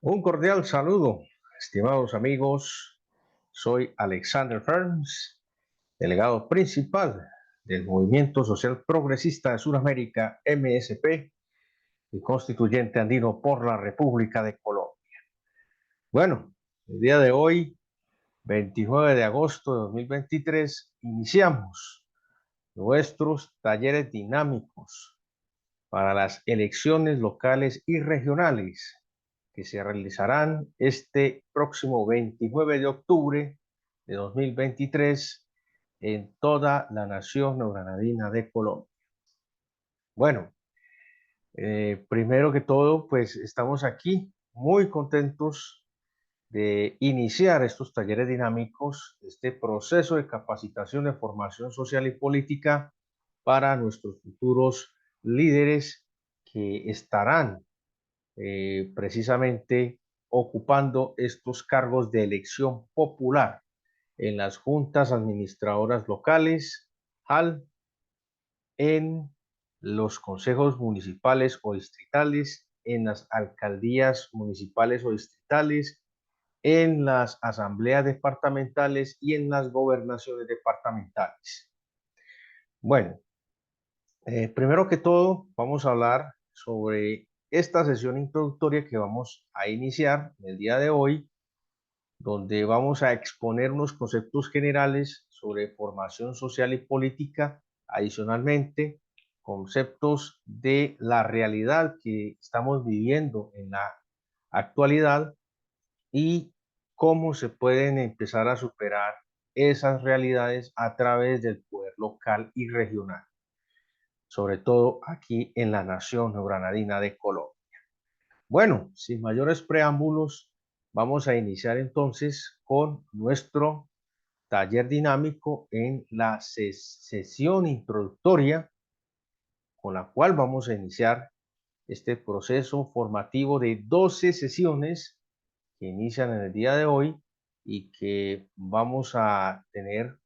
Un cordial saludo, estimados amigos. Soy Alexander Ferns, delegado principal del Movimiento Social Progresista de Sudamérica, MSP, y constituyente andino por la República de Colombia. Bueno, el día de hoy, 29 de agosto de 2023, iniciamos nuestros talleres dinámicos para las elecciones locales y regionales que se realizarán este próximo 29 de octubre de 2023 en toda la nación neogranadina de Colombia. Bueno, primero que todo, pues estamos aquí muy contentos de iniciar estos talleres dinámicos, este proceso de capacitación de formación social y política para nuestros futuros líderes que estarán precisamente ocupando estos cargos de elección popular en las juntas administradoras locales, AL, en los consejos municipales o distritales, en las alcaldías municipales o distritales, en las asambleas departamentales y en las gobernaciones departamentales. Bueno, primero que todo, vamos a hablar sobre esta sesión introductoria que vamos a iniciar el día de hoy, donde vamos a exponer unos conceptos generales sobre formación social y política, adicionalmente conceptos de la realidad que estamos viviendo en la actualidad y cómo se pueden empezar a superar esas realidades a través del poder local y regional, sobre todo aquí en la nación neogranadina de Colombia. Bueno, sin mayores preámbulos, vamos a iniciar entonces con nuestro taller dinámico en la sesión introductoria, con la cual vamos a iniciar este proceso formativo de 12 sesiones que inician en el día de hoy y que vamos a tener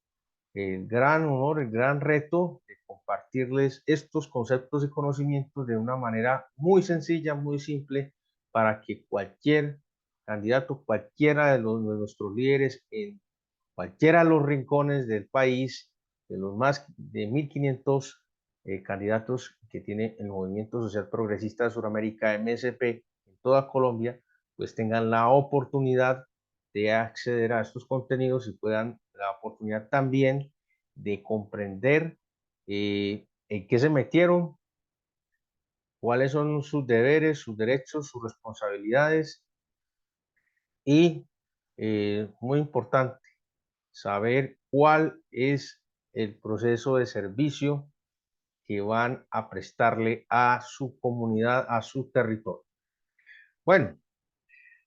el gran honor, el gran reto de compartirles estos conceptos y conocimientos de una manera muy sencilla, muy simple, para que cualquier candidato, cualquiera de nuestros líderes en cualquiera de los rincones del país, de los más de 1.500 candidatos que tiene el Movimiento Social Progresista de Sudamérica, MSP, en toda Colombia, pues tengan la oportunidad de acceder a estos contenidos y puedan la oportunidad también de comprender en qué se metieron, cuáles son sus deberes, sus derechos, sus responsabilidades y, muy importante, saber cuál es el proceso de servicio que van a prestarle a su comunidad, a su territorio. Bueno,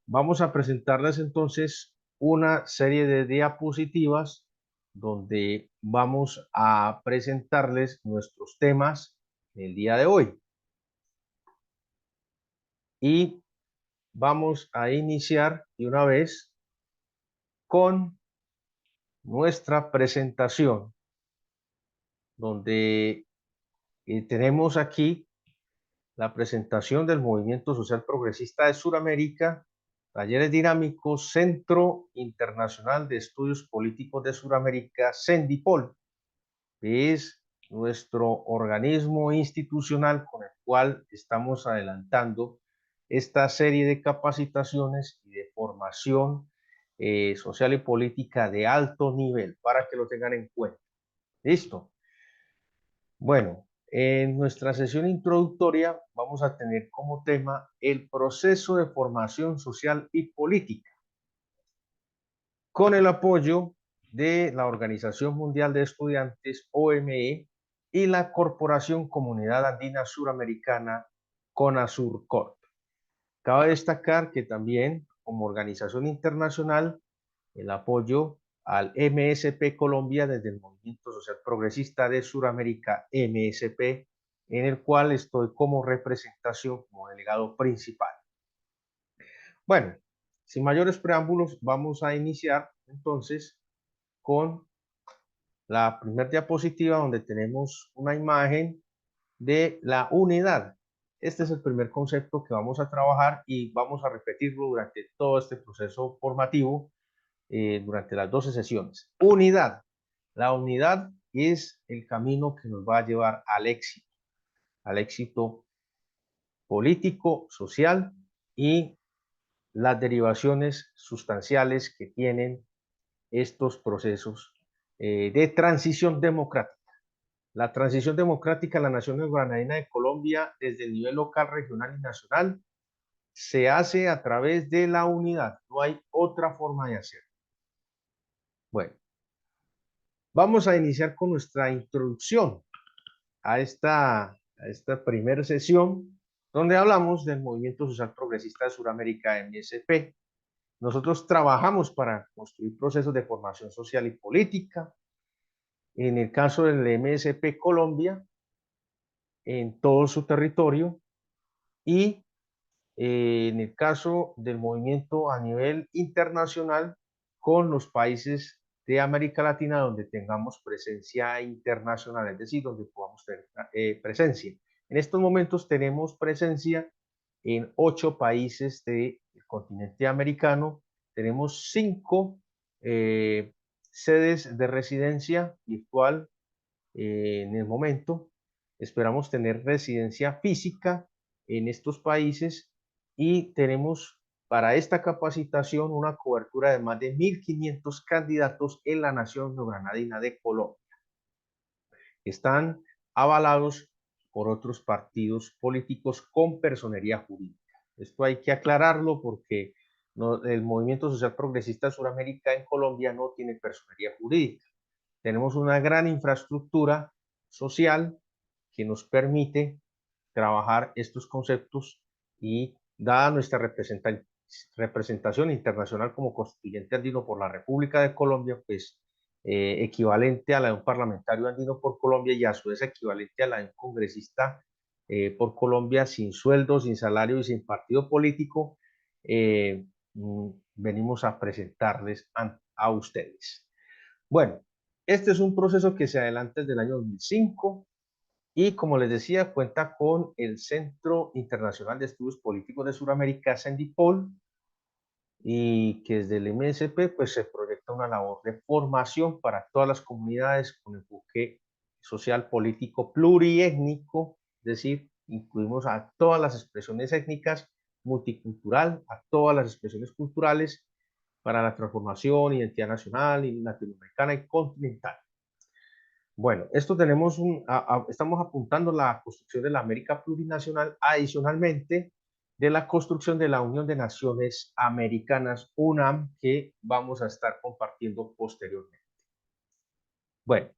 vamos a presentarles entonces una serie de diapositivas donde vamos a presentarles nuestros temas del día de hoy. Y vamos a iniciar de una vez con nuestra presentación, donde tenemos aquí la presentación del Movimiento Social Progresista de Sudamérica, Talleres Dinámicos, Centro Internacional de Estudios Políticos de Sudamérica, CENDIPOL, que es nuestro organismo institucional con el cual estamos adelantando esta serie de capacitaciones y de formación social y política de alto nivel, para que lo tengan en cuenta. ¿Listo? Bueno, en nuestra sesión introductoria vamos a tener como tema el proceso de formación social y política, con el apoyo de la Organización Mundial de Estudiantes, OME, y la Corporación Comunidad Andina Suramericana, CONASURCORP. Cabe destacar que también, como organización internacional, el apoyo al MSP Colombia desde el Movimiento Social Progresista de Sudamérica, MSP, en el cual estoy como representación, como delegado principal. Bueno, sin mayores preámbulos, vamos a iniciar entonces con la primera diapositiva, donde tenemos una imagen de la unidad Este es el primer concepto que vamos a trabajar y vamos a repetirlo durante todo este proceso formativo, durante las 12 sesiones. Unidad. La unidad es el camino que nos va a llevar al éxito político, social y las derivaciones sustanciales que tienen estos procesos de transición democrática. La transición democrática en la nación granadina de Colombia, desde el nivel local, regional y nacional, se hace a través de la unidad. No hay otra forma de hacerlo. Bueno, vamos a iniciar con nuestra introducción a esta primera sesión, donde hablamos del Movimiento Social Progresista de Sudamérica, MSP. Nosotros trabajamos para construir procesos de formación social y política. En el caso del MSP Colombia, en todo su territorio, y en el caso del movimiento a nivel internacional con los países de América Latina donde tengamos presencia internacional, es decir, donde podamos tener presencia. En estos momentos tenemos presencia en 8 países del continente americano, tenemos 5 sedes de residencia virtual en el momento. Esperamos tener residencia física en estos países y tenemos para esta capacitación una cobertura de más de 1.500 candidatos en la nación neogranadina de Colombia. Están avalados por otros partidos políticos con personería jurídica. Esto hay que aclararlo porque el Movimiento Social Progresista de Sudamérica en Colombia no tiene personería jurídica. Tenemos una gran infraestructura social que nos permite trabajar estos conceptos y dada nuestra representación internacional como constituyente andino por la República de Colombia, pues equivalente a la de un parlamentario andino por Colombia y a su vez equivalente a la de un congresista por Colombia sin sueldo, sin salario y sin partido político, venimos a presentarles a ustedes. Bueno, este es un proceso que se adelanta desde el año 2005 y, como les decía, cuenta con el Centro Internacional de Estudios Políticos de Sudamérica, CENDIPOL, y que desde el MSP pues, se proyecta una labor de formación para todas las comunidades con enfoque social, político, pluriétnico, es decir, incluimos a todas las expresiones étnicas, multicultural, a todas las expresiones culturales para la transformación, identidad nacional y latinoamericana y continental. Bueno, esto estamos apuntando a la construcción de la América plurinacional, adicionalmente de la construcción de la Unión de Naciones Americanas, UNAM, que vamos a estar compartiendo posteriormente. Bueno,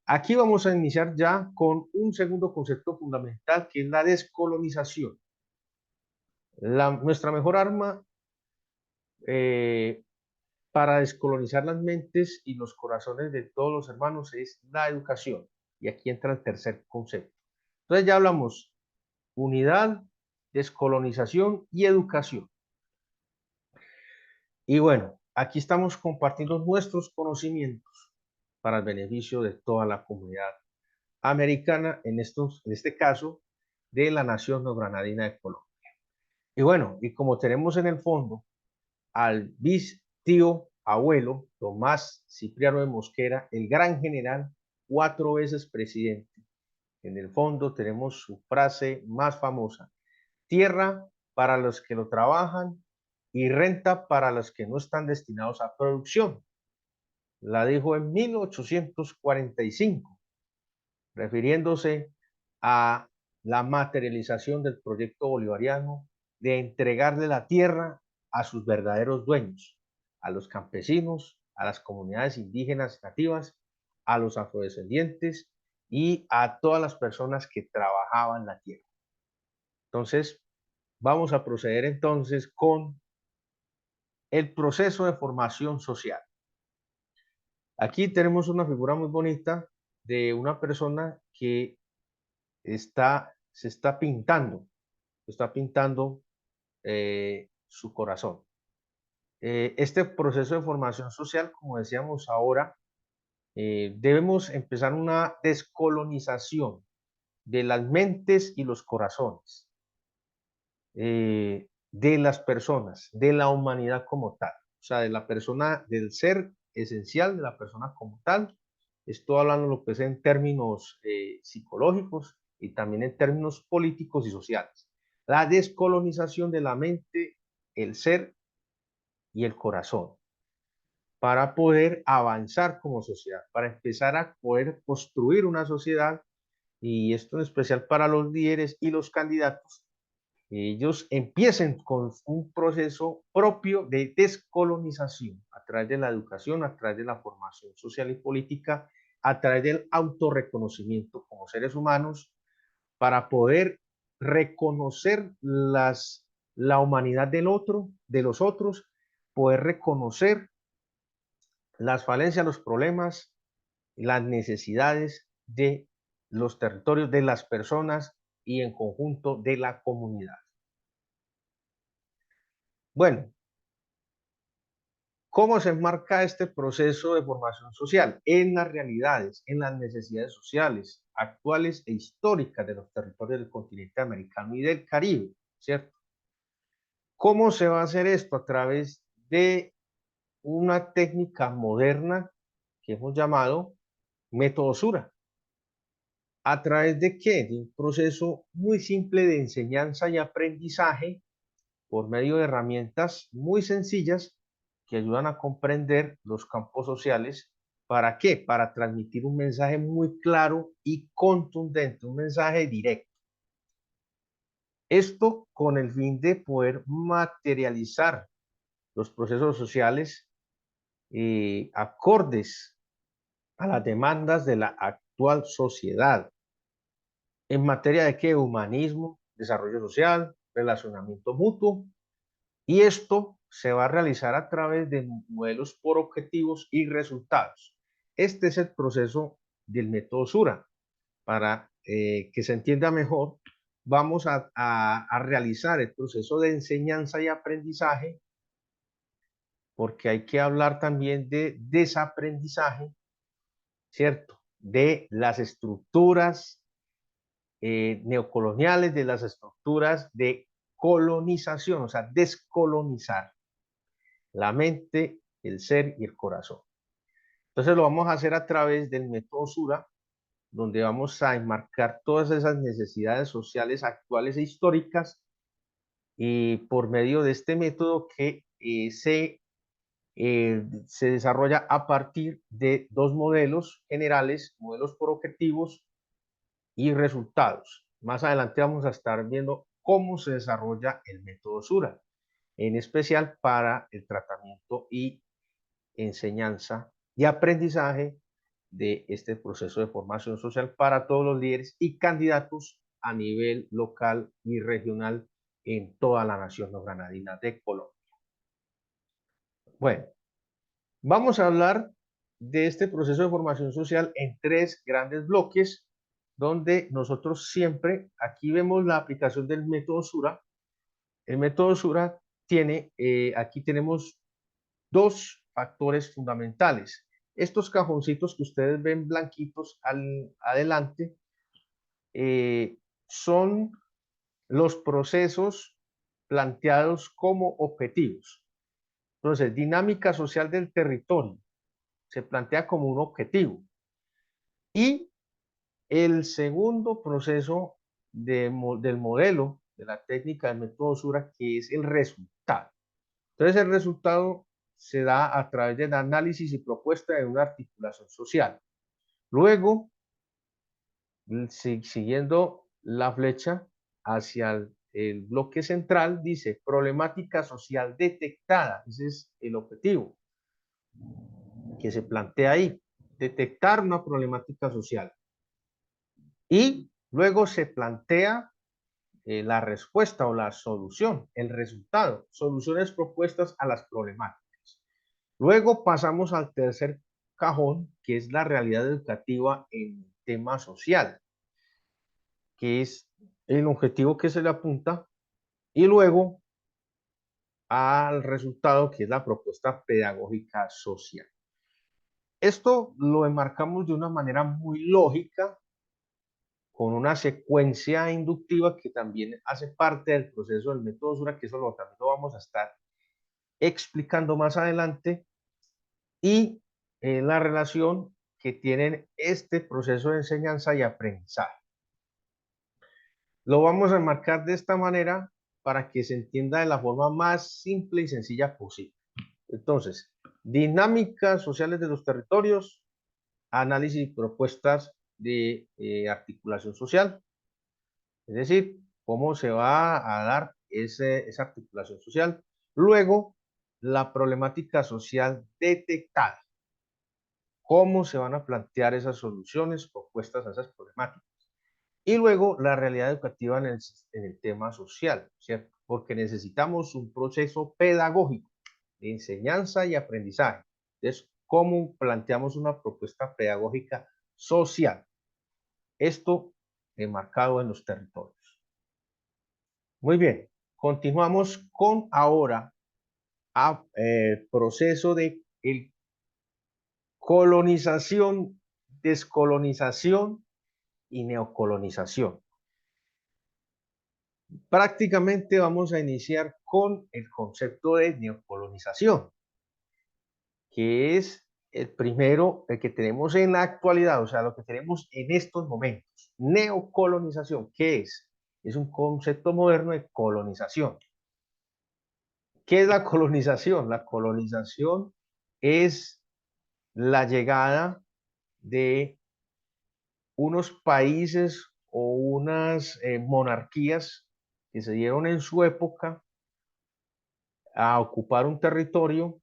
aquí vamos a iniciar ya con un segundo concepto fundamental, que es la descolonización. Nuestra mejor arma para descolonizar las mentes y los corazones de todos los hermanos es la educación. Y aquí entra el tercer concepto. Entonces ya hablamos unidad, descolonización y educación. Y bueno, aquí estamos compartiendo nuestros conocimientos para el beneficio de toda la comunidad americana, en este caso, de la nación neogranadina de Colombia. Y bueno, y como tenemos en el fondo al tío abuelo Tomás Cipriano de Mosquera, el gran general, 4 veces presidente. En el fondo tenemos su frase más famosa: tierra para los que lo trabajan y renta para los que no están destinados a producción. La dijo en 1845, refiriéndose a la materialización del proyecto bolivariano de entregarle la tierra a sus verdaderos dueños, a los campesinos, a las comunidades indígenas nativas, a los afrodescendientes y a todas las personas que trabajaban la tierra. Entonces, vamos a proceder entonces con el proceso de formación social. Aquí tenemos una figura muy bonita de una persona que se está pintando su corazón. Este proceso de formación social, como decíamos ahora, debemos empezar una descolonización de las mentes y los corazones. de las personas, de la humanidad como tal, o sea, de la persona, del ser esencial de la persona como tal. Estoy hablando lo que es en términos psicológicos y también en términos políticos y sociales. La descolonización de la mente, el ser y el corazón, para poder avanzar como sociedad, para empezar a poder construir una sociedad, y esto en especial para los líderes y los candidatos, ellos empiecen con un proceso propio de descolonización a través de la educación, a través de la formación social y política, a través del autorreconocimiento como seres humanos, para poder reconocer la humanidad del otro, de los otros, poder reconocer las falencias, los problemas, las necesidades de los territorios, de las personas y en conjunto de la comunidad. Bueno, ¿cómo se enmarca este proceso de formación social? En las realidades, en las necesidades sociales, actuales e históricas de los territorios del continente americano y del Caribe, ¿cierto? ¿Cómo se va a hacer esto? A través de una técnica moderna que hemos llamado método Sura. ¿A través de qué? De un proceso muy simple de enseñanza y aprendizaje por medio de herramientas muy sencillas que ayudan a comprender los campos sociales. ¿Para qué? Para transmitir un mensaje muy claro y contundente, un mensaje directo. Esto con el fin de poder materializar los procesos sociales acordes a las demandas de la actual sociedad en materia de qué, humanismo, desarrollo social, relacionamiento mutuo. Y esto se va a realizar a través de modelos por objetivos y resultados. Este es el proceso del método Sura. Para que se entienda mejor, vamos a realizar el proceso de enseñanza y aprendizaje, porque hay que hablar también de desaprendizaje, ¿cierto? De las estructuras neocoloniales, de las estructuras de colonización, o sea, descolonizar la mente, el ser y el corazón. Entonces lo vamos a hacer a través del método Sura, donde vamos a enmarcar todas esas necesidades sociales actuales e históricas y por medio de este método que se desarrolla a partir de dos modelos generales, modelos por objetivos y resultados. Más adelante vamos a estar viendo cómo se desarrolla el método Sura, en especial para el tratamiento y enseñanza y aprendizaje de este proceso de formación social para todos los líderes y candidatos a nivel local y regional en toda la nación no granadina de Colombia. Bueno, vamos a hablar de este proceso de formación social en tres grandes bloques, donde nosotros siempre, aquí vemos la aplicación del método Sura. El método Sura tiene, aquí tenemos dos factores fundamentales. Estos cajoncitos que ustedes ven blanquitos adelante son los procesos planteados como objetivos. Entonces, dinámica social del territorio se plantea como un objetivo. Y el segundo proceso del modelo, de la técnica del método Sura, que es el resultado. Entonces, el resultado se da a través del análisis y propuesta de una articulación social. Luego, siguiendo la flecha hacia el bloque central, dice problemática social detectada. Ese es el objetivo que se plantea ahí, detectar una problemática social. Y luego se plantea la respuesta o la solución, el resultado, soluciones propuestas a las problemáticas. Luego pasamos al tercer cajón, que es la realidad educativa en tema social, que es el objetivo que se le apunta, y luego al resultado, que es la propuesta pedagógica social. Esto lo enmarcamos de una manera muy lógica, con una secuencia inductiva que también hace parte del proceso del método Sura, que eso también lo vamos a estar explicando más adelante, y la relación que tienen este proceso de enseñanza y aprendizaje. Lo vamos a enmarcar de esta manera para que se entienda de la forma más simple y sencilla posible. Entonces, dinámicas sociales de los territorios, análisis y propuestas de articulación social, es decir, cómo se va a dar esa articulación social. Luego, la problemática social detectada, cómo se van a plantear esas soluciones propuestas a esas problemáticas. Y luego, la realidad educativa en el tema social, ¿cierto? Porque necesitamos un proceso pedagógico de enseñanza y aprendizaje. Entonces, ¿cómo planteamos una propuesta pedagógica social? Esto enmarcado en los territorios. Muy bien, continuamos con ahora proceso de colonización, descolonización y neocolonización. Prácticamente vamos a iniciar con el concepto de neocolonización, que es el primero, el que tenemos en la actualidad, o sea, lo que tenemos en estos momentos. Neocolonización, ¿qué es? Es un concepto moderno de colonización. ¿Qué es la colonización? La colonización es la llegada de unos países o unas monarquías que se dieron en su época a ocupar un territorio,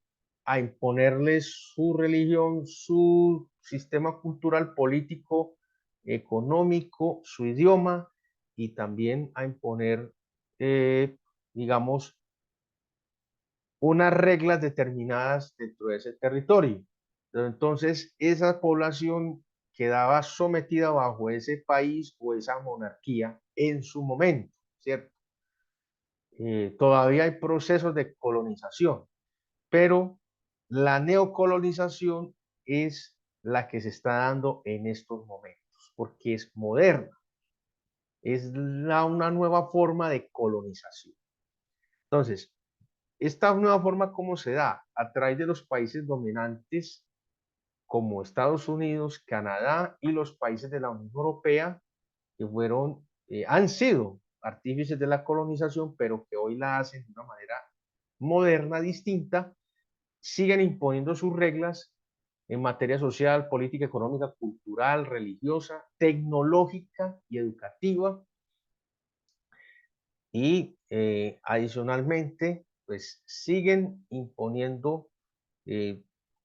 a imponerles su religión, su sistema cultural, político, económico, su idioma y también a imponer, digamos, unas reglas determinadas dentro de ese territorio. Pero entonces, esa población quedaba sometida bajo ese país o esa monarquía en su momento, ¿cierto? Todavía hay procesos de colonización, pero la neocolonización es la que se está dando en estos momentos, porque es moderna, es una nueva forma de colonización. Entonces, esta nueva forma, ¿cómo se da? A través de los países dominantes como Estados Unidos, Canadá y los países de la Unión Europea, que han sido artífices de la colonización, pero que hoy la hacen de una manera moderna, distinta, siguen imponiendo sus reglas en materia social, política, económica, cultural, religiosa, tecnológica y educativa. Y adicionalmente, pues siguen imponiendo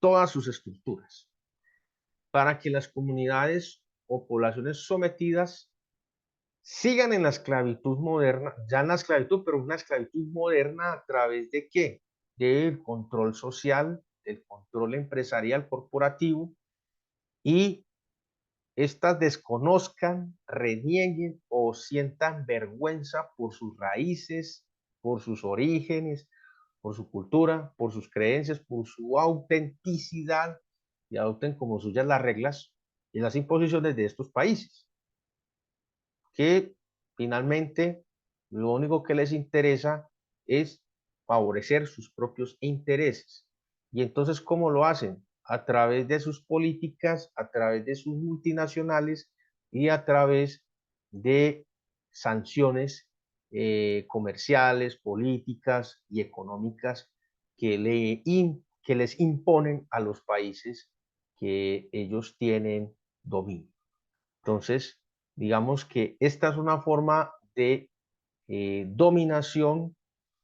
todas sus estructuras para que las comunidades o poblaciones sometidas sigan en la esclavitud moderna, ya en la esclavitud, pero una esclavitud moderna a través de qué? Del control social, del control empresarial corporativo, y estas desconozcan, renieguen o sientan vergüenza por sus raíces, por sus orígenes, por su cultura, por sus creencias, por su autenticidad, y adopten como suyas las reglas y las imposiciones de estos países, que finalmente lo único que les interesa es favorecer sus propios intereses. Y entonces, ¿cómo lo hacen? A través de sus políticas, a través de sus multinacionales y a través de sanciones comerciales, políticas y económicas que les imponen a los países que ellos tienen dominio. Entonces, digamos que esta es una forma de dominación,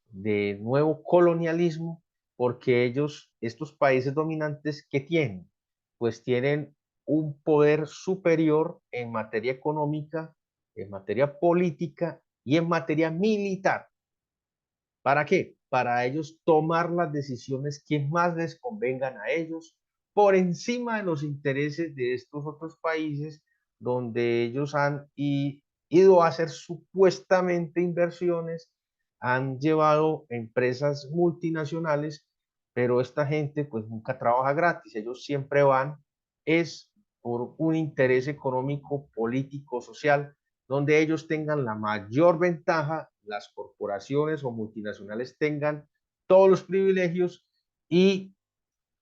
de nuevo colonialismo, porque estos países dominantes, ¿qué tienen? Pues tienen un poder superior en materia económica, en materia política y en materia militar. ¿Para qué? Para ellos tomar las decisiones que más les convengan a ellos por encima de los intereses de estos otros países donde ellos han ido a hacer supuestamente inversiones, han llevado empresas multinacionales, pero esta gente pues nunca trabaja gratis, ellos siempre van, es por un interés económico, político, social, donde ellos tengan la mayor ventaja, las corporaciones o multinacionales tengan todos los privilegios y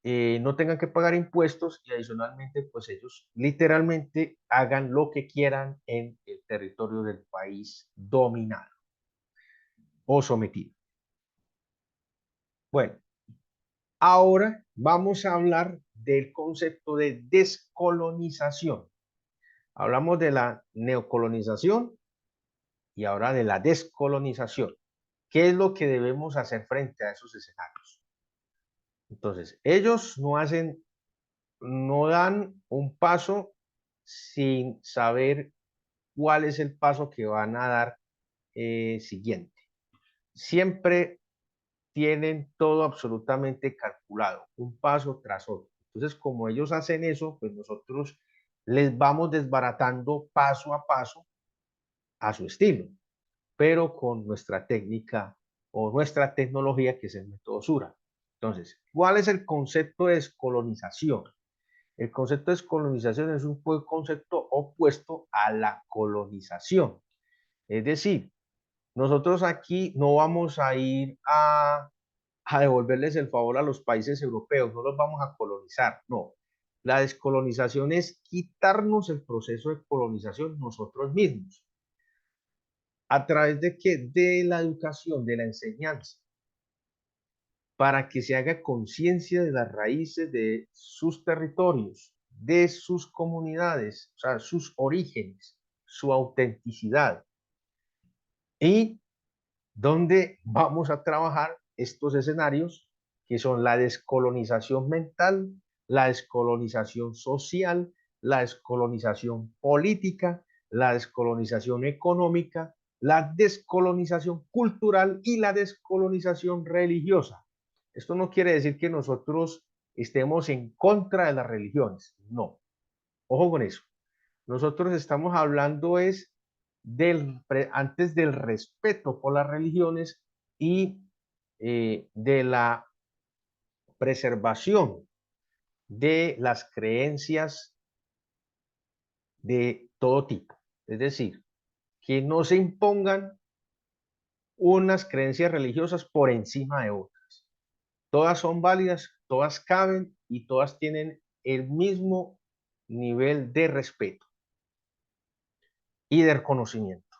no tengan que pagar impuestos y adicionalmente pues ellos literalmente hagan lo que quieran en el territorio del país dominado o sometido. Bueno, ahora vamos a hablar del concepto de descolonización. Hablamos de la neocolonización y ahora de la descolonización. ¿Qué es lo que debemos hacer frente a esos escenarios? Entonces, ellos no dan un paso sin saber cuál es el paso que van a dar siguiente. Siempre tienen todo absolutamente calculado, un paso tras otro. Entonces, como ellos hacen eso, pues nosotros les vamos desbaratando paso a paso a su estilo, pero con nuestra técnica o nuestra tecnología, que es el método Sura. Entonces, ¿cuál es el concepto de descolonización? El concepto de descolonización es un concepto opuesto a la colonización. Es decir, nosotros aquí no vamos a ir a devolverles el favor a los países europeos, no los vamos a colonizar, no. La descolonización es quitarnos el proceso de colonización nosotros mismos. ¿A través de qué? De la educación, de la enseñanza, para que se haga conciencia de las raíces de sus territorios, de sus comunidades, o sea, sus orígenes, su autenticidad. Y donde vamos a trabajar estos escenarios, que son la descolonización mental, la descolonización social, la descolonización política, la descolonización económica, la descolonización cultural y la descolonización religiosa. Esto no quiere decir que nosotros estemos en contra de las religiones, no. Ojo con eso. Nosotros estamos hablando es antes del respeto por las religiones y de la preservación de las creencias de todo tipo. Es decir, que no se impongan unas creencias religiosas por encima de otras. Todas son válidas, todas caben y todas tienen el mismo nivel de respeto y de reconocimiento.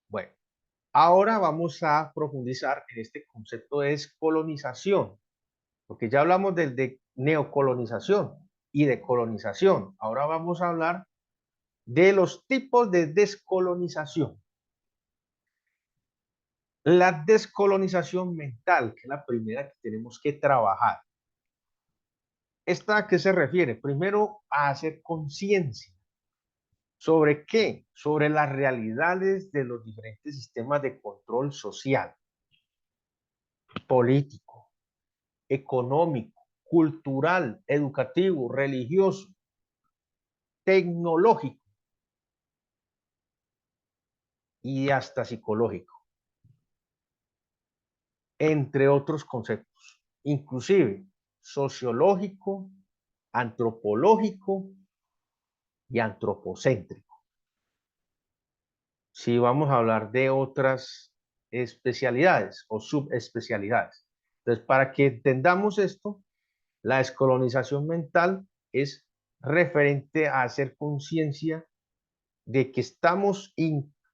Bueno, ahora vamos a profundizar en este concepto de descolonización, porque ya hablamos de neocolonización y de colonización. Ahora vamos a hablar de los tipos de descolonización. La descolonización mental, que es la primera que tenemos que trabajar. ¿Esta a qué se refiere? Primero, a hacer conciencia. ¿Sobre qué? Sobre las realidades de los diferentes sistemas de control social, político, económico, cultural, educativo, religioso, tecnológico y hasta psicológico, entre otros conceptos, inclusive sociológico, antropológico y antropocéntrico. Si vamos a hablar de otras especialidades o subespecialidades. Entonces, para que entendamos esto, la descolonización mental es referente a hacer conciencia de que estamos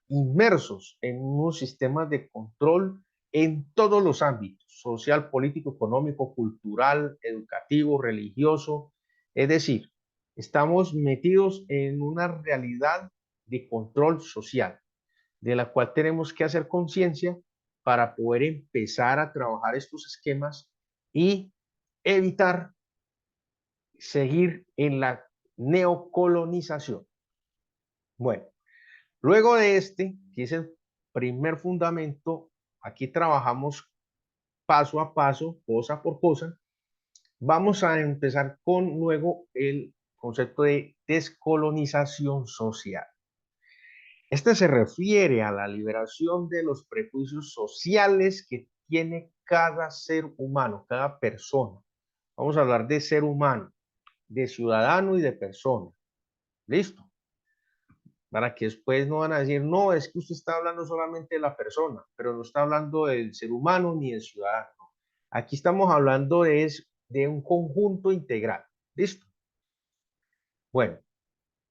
inmersos en unos sistemas de control en todos los ámbitos, social, político, económico, cultural, educativo, religioso. Es decir, estamos metidos en una realidad de control social, de la cual tenemos que hacer conciencia para poder empezar a trabajar estos esquemas y evitar seguir en la neocolonización. Bueno, luego de este, que es el primer fundamento, aquí trabajamos paso a paso, cosa por cosa. Vamos a empezar con luego el concepto de descolonización social. Este se refiere a la liberación de los prejuicios sociales que tiene cada ser humano, cada persona. Vamos a hablar de ser humano, de ciudadano y de persona. ¿Listo? para que después no van a decir, no, es que usted está hablando solamente de la persona, pero no está hablando del ser humano ni del ciudadano. Aquí estamos hablando de un conjunto integral. ¿Listo? Bueno,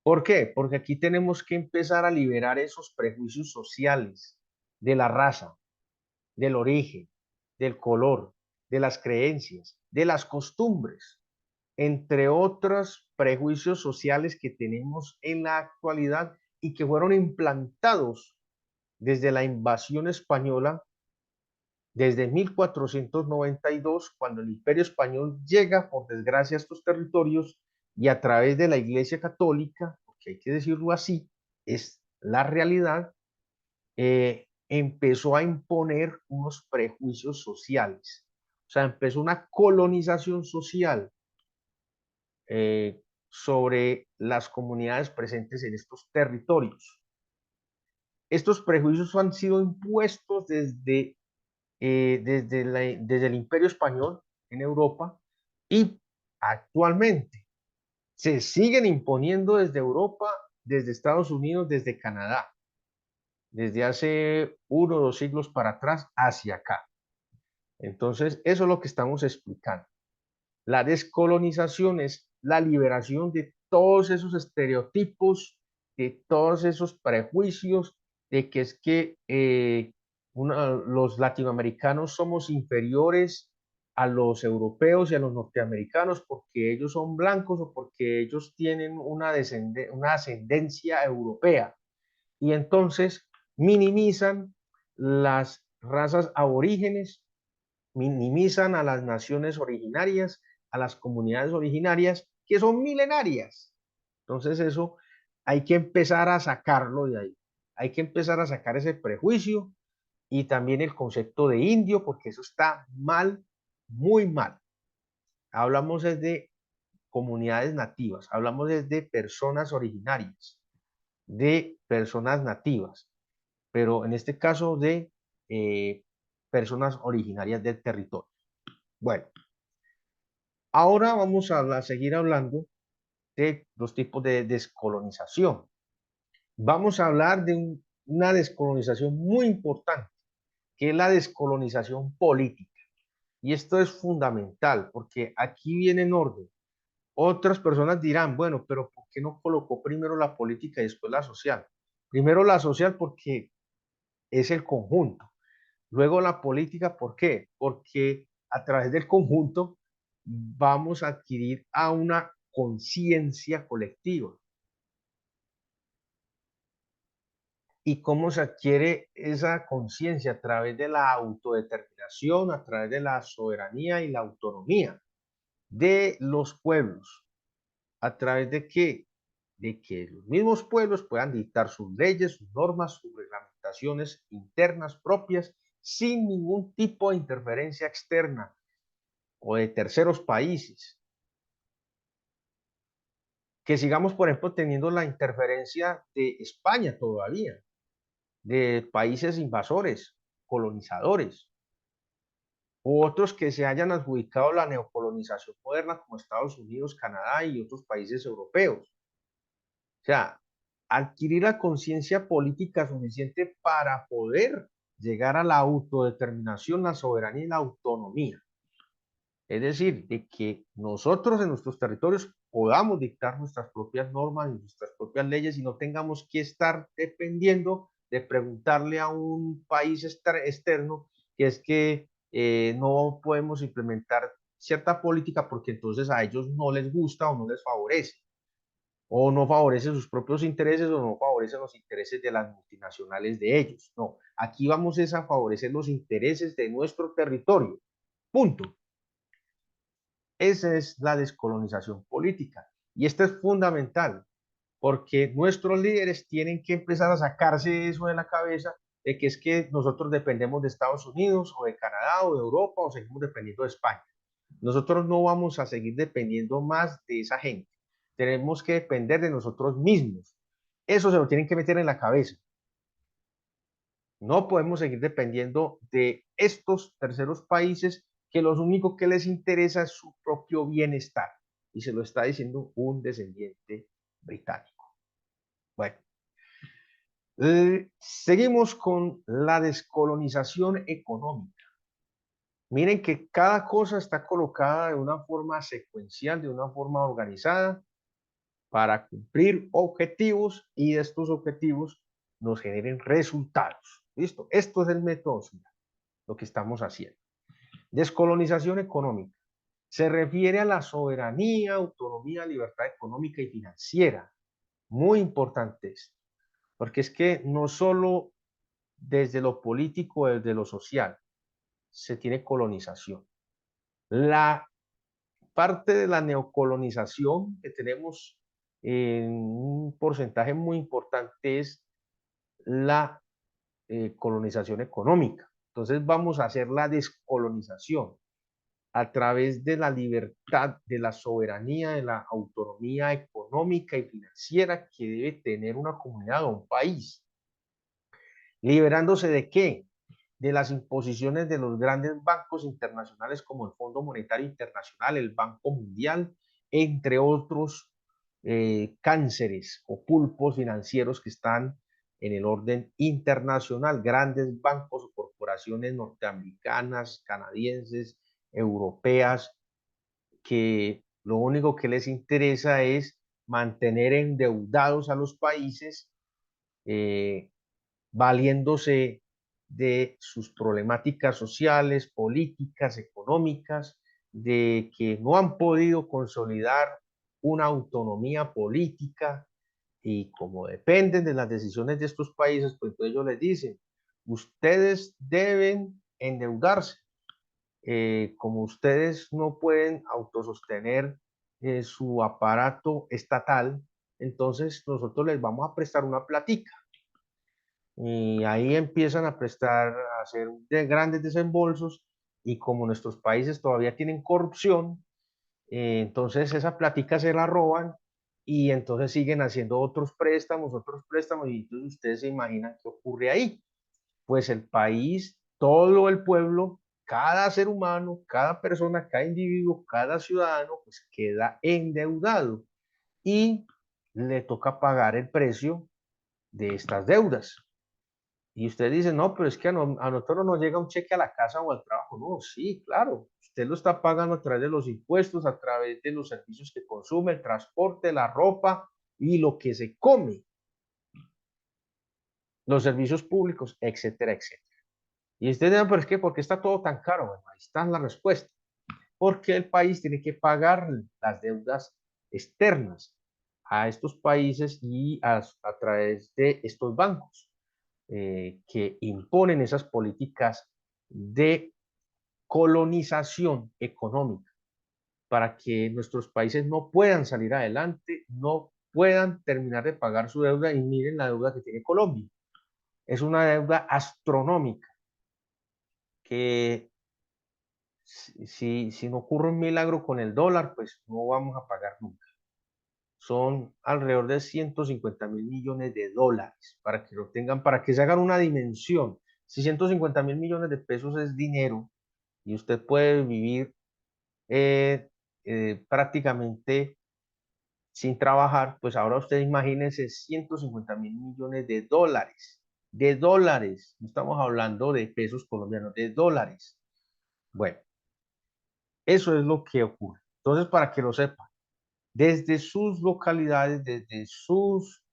¿por qué? Porque aquí tenemos que empezar a liberar esos prejuicios sociales de la raza, del origen, del color, de las creencias, de las costumbres, entre otros prejuicios sociales que tenemos en la actualidad y que fueron implantados desde la invasión española, desde 1492, cuando el Imperio Español llega, por desgracia, a estos territorios y a través de la Iglesia Católica, porque hay que decirlo así, es la realidad, empezó a imponer unos prejuicios sociales. O sea, empezó una colonización social sobre las comunidades presentes en estos territorios. Estos prejuicios han sido impuestos desde el Imperio Español en Europa y actualmente se siguen imponiendo desde Europa, desde Estados Unidos, desde Canadá, desde hace 1 o 2 siglos para atrás hacia acá. Entonces, eso es lo que estamos explicando. La descolonización es la liberación de todos esos estereotipos, de todos esos prejuicios, de que es que los latinoamericanos somos inferiores a los europeos y a los norteamericanos porque ellos son blancos o porque ellos tienen una ascendencia europea. Y entonces minimizan las razas aborígenes, minimizan a las naciones originarias, a las comunidades originarias, que son milenarias. Entonces eso hay que empezar a sacarlo de ahí. Hay que empezar a sacar ese prejuicio y también el concepto de indio, porque eso está mal, muy mal. Hablamos de comunidades nativas, hablamos de personas originarias, de personas nativas, pero en este caso de personas originarias del territorio. Bueno, ahora vamos a seguir hablando de los tipos de descolonización. Vamos a hablar de una descolonización muy importante, que es la descolonización política. Y esto es fundamental, porque aquí viene en orden. Otras personas dirán, bueno, pero ¿por qué no colocó primero la política y después la social? Primero la social porque es el conjunto. Luego la política, ¿por qué? Porque a través del conjunto vamos a adquirir a una conciencia colectiva. ¿Y cómo se adquiere esa conciencia? A través de la autodeterminación, a través de la soberanía y la autonomía de los pueblos. ¿A través de qué? De que los mismos pueblos puedan dictar sus leyes, sus normas, sus reglamentaciones internas propias sin ningún tipo de interferencia externa o de terceros países. Que sigamos, por ejemplo, teniendo la interferencia de España todavía, de países invasores, colonizadores, u otros que se hayan adjudicado la neocolonización moderna como Estados Unidos, Canadá y otros países europeos. O sea, adquirir la conciencia política suficiente para poder llegar a la autodeterminación, la soberanía y la autonomía. Es decir, de que nosotros en nuestros territorios podamos dictar nuestras propias normas y nuestras propias leyes y no tengamos que estar dependiendo de preguntarle a un país externo que es que no podemos implementar cierta política porque entonces a ellos no les gusta o no les favorece, o no favorece sus propios intereses o no favorece los intereses de las multinacionales de ellos. No, aquí vamos es a favorecer los intereses de nuestro territorio. Punto. Esa es la descolonización política. Y esto es fundamental, porque nuestros líderes tienen que empezar a sacarse eso de la cabeza, de que es que nosotros dependemos de Estados Unidos o de Canadá o de Europa o seguimos dependiendo de España. Nosotros no vamos a seguir dependiendo más de esa gente. Tenemos que depender de nosotros mismos. Eso se lo tienen que meter en la cabeza. No podemos seguir dependiendo de estos terceros países que lo único que les interesa es su propio bienestar. Y se lo está diciendo un descendiente británico. Bueno, Seguimos con la descolonización económica. Miren que cada cosa está colocada de una forma secuencial, de una forma organizada, para cumplir objetivos y de estos objetivos nos generen resultados. ¿Listo? Esto es el método SILA, lo que estamos haciendo. Descolonización económica. Se refiere a la soberanía, autonomía, libertad económica y financiera. Muy importante esto, porque es que no solo desde lo político, desde lo social, se tiene colonización. La parte de la neocolonización que tenemos en un porcentaje muy importante es la colonización económica. Entonces vamos a hacer la descolonización a través de la libertad, de la soberanía, de la autonomía económica y financiera que debe tener una comunidad o un país. ¿Liberándose de qué? De las imposiciones de los grandes bancos internacionales como el Fondo Monetario Internacional, el Banco Mundial, entre otros cánceres o pulpos financieros que están en el orden internacional, grandes bancos o corporaciones norteamericanas, canadienses, europeas, que lo único que les interesa es mantener endeudados a los países, eh, valiéndose de sus problemáticas sociales, políticas, económicas, de que no han podido consolidar una autonomía política y como dependen de las decisiones de estos países, pues ellos les dicen, ustedes deben endeudarse. Como ustedes no pueden autosostener su aparato estatal, entonces nosotros les vamos a prestar una platica y ahí empiezan a prestar, a hacer grandes desembolsos y como nuestros países todavía tienen corrupción, entonces esa plática se la roban y entonces siguen haciendo otros préstamos y entonces ustedes se imaginan qué ocurre ahí. Pues el país, todo el pueblo, cada ser humano, cada persona, cada individuo, cada ciudadano, pues queda endeudado y le toca pagar el precio de estas deudas. Y usted dice, no, pero es que a nosotros no nos llega un cheque a la casa o al trabajo. No, sí, claro. Usted lo está pagando a través de los impuestos, a través de los servicios que consume, el transporte, la ropa y lo que se come, los servicios públicos, etcétera, etcétera. Y usted dice, pero es que, ¿por qué está todo tan caro? Bueno, ahí está la respuesta. Porque el país tiene que pagar las deudas externas a estos países y a través de estos bancos. Que imponen esas políticas de colonización económica para que nuestros países no puedan salir adelante, no puedan terminar de pagar su deuda y miren la deuda que tiene Colombia. Es una deuda astronómica que si no ocurre un milagro con el dólar, pues no vamos a pagar nunca. Son alrededor de 150.000 millones de dólares, para que lo tengan, para que se hagan una dimensión. Si 150.000 millones de pesos es dinero y usted puede vivir prácticamente sin trabajar, pues ahora usted imagínense 150.000 millones de dólares, no estamos hablando de pesos colombianos, de dólares. Bueno, eso es lo que ocurre. Entonces, para que lo sepan, desde sus localidades, desde sus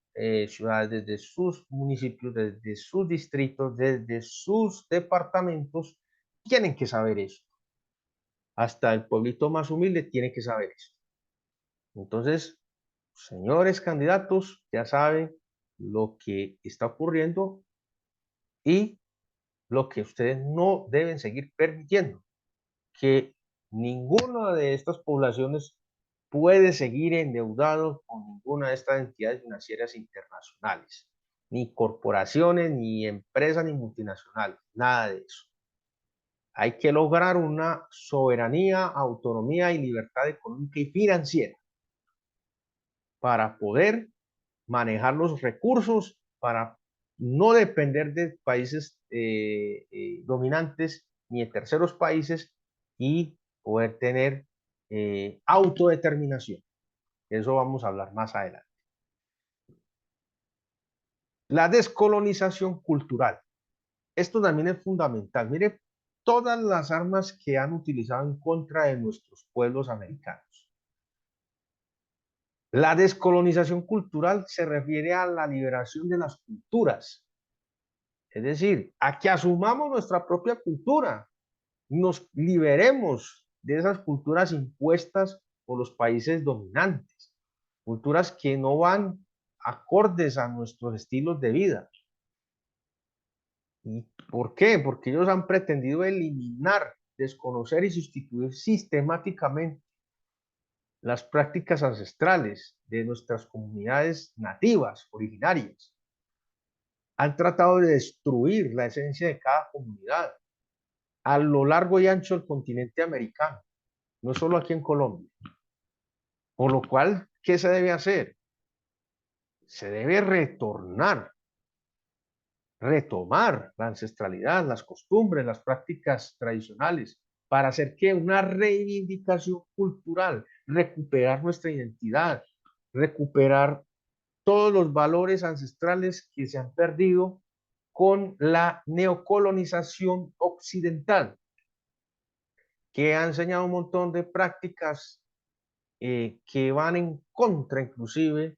ciudades, desde sus municipios, desde sus distritos, desde sus departamentos, tienen que saber eso. Hasta el pueblito más humilde tiene que saber eso. Entonces, señores candidatos, ya saben lo que está ocurriendo y lo que ustedes no deben seguir permitiendo, que ninguna de estas poblaciones puede seguir endeudado con ninguna de estas entidades financieras internacionales, ni corporaciones, ni empresas, ni multinacionales, nada de eso. Hay que lograr una soberanía, autonomía y libertad económica y financiera para poder manejar los recursos, para no depender de países dominantes ni de terceros países y poder tener autodeterminación. Eso vamos a hablar más adelante. La descolonización cultural. Esto también es fundamental. Mire todas las armas que han utilizado en contra de nuestros pueblos americanos. La descolonización cultural se refiere a la liberación de las culturas, es decir, a que asumamos nuestra propia cultura, nos liberemos de esas culturas impuestas por los países dominantes, culturas que no van acordes a nuestros estilos de vida. ¿Y por qué? Porque ellos han pretendido eliminar, desconocer y sustituir sistemáticamente las prácticas ancestrales de nuestras comunidades nativas, originarias. Han tratado de destruir la esencia de cada comunidad a lo largo y ancho del continente americano, no solo aquí en Colombia. Por lo cual, ¿qué se debe hacer? Se debe retomar la ancestralidad, las costumbres, las prácticas tradicionales, para hacer que una reivindicación cultural, recuperar nuestra identidad, recuperar todos los valores ancestrales que se han perdido con la neocolonización occidental, que ha enseñado un montón de prácticas que van en contra inclusive